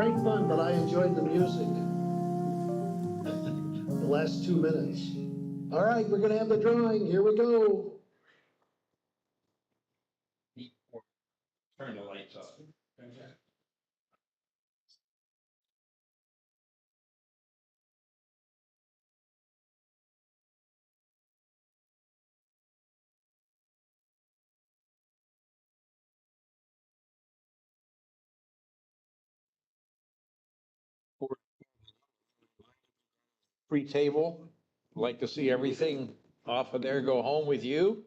great fun, but I enjoyed the music. The last 2 minutes. All right, we're gonna have the drawing. Here we go. Turn the lights off. Free table, like to see everything off of there, go home with you.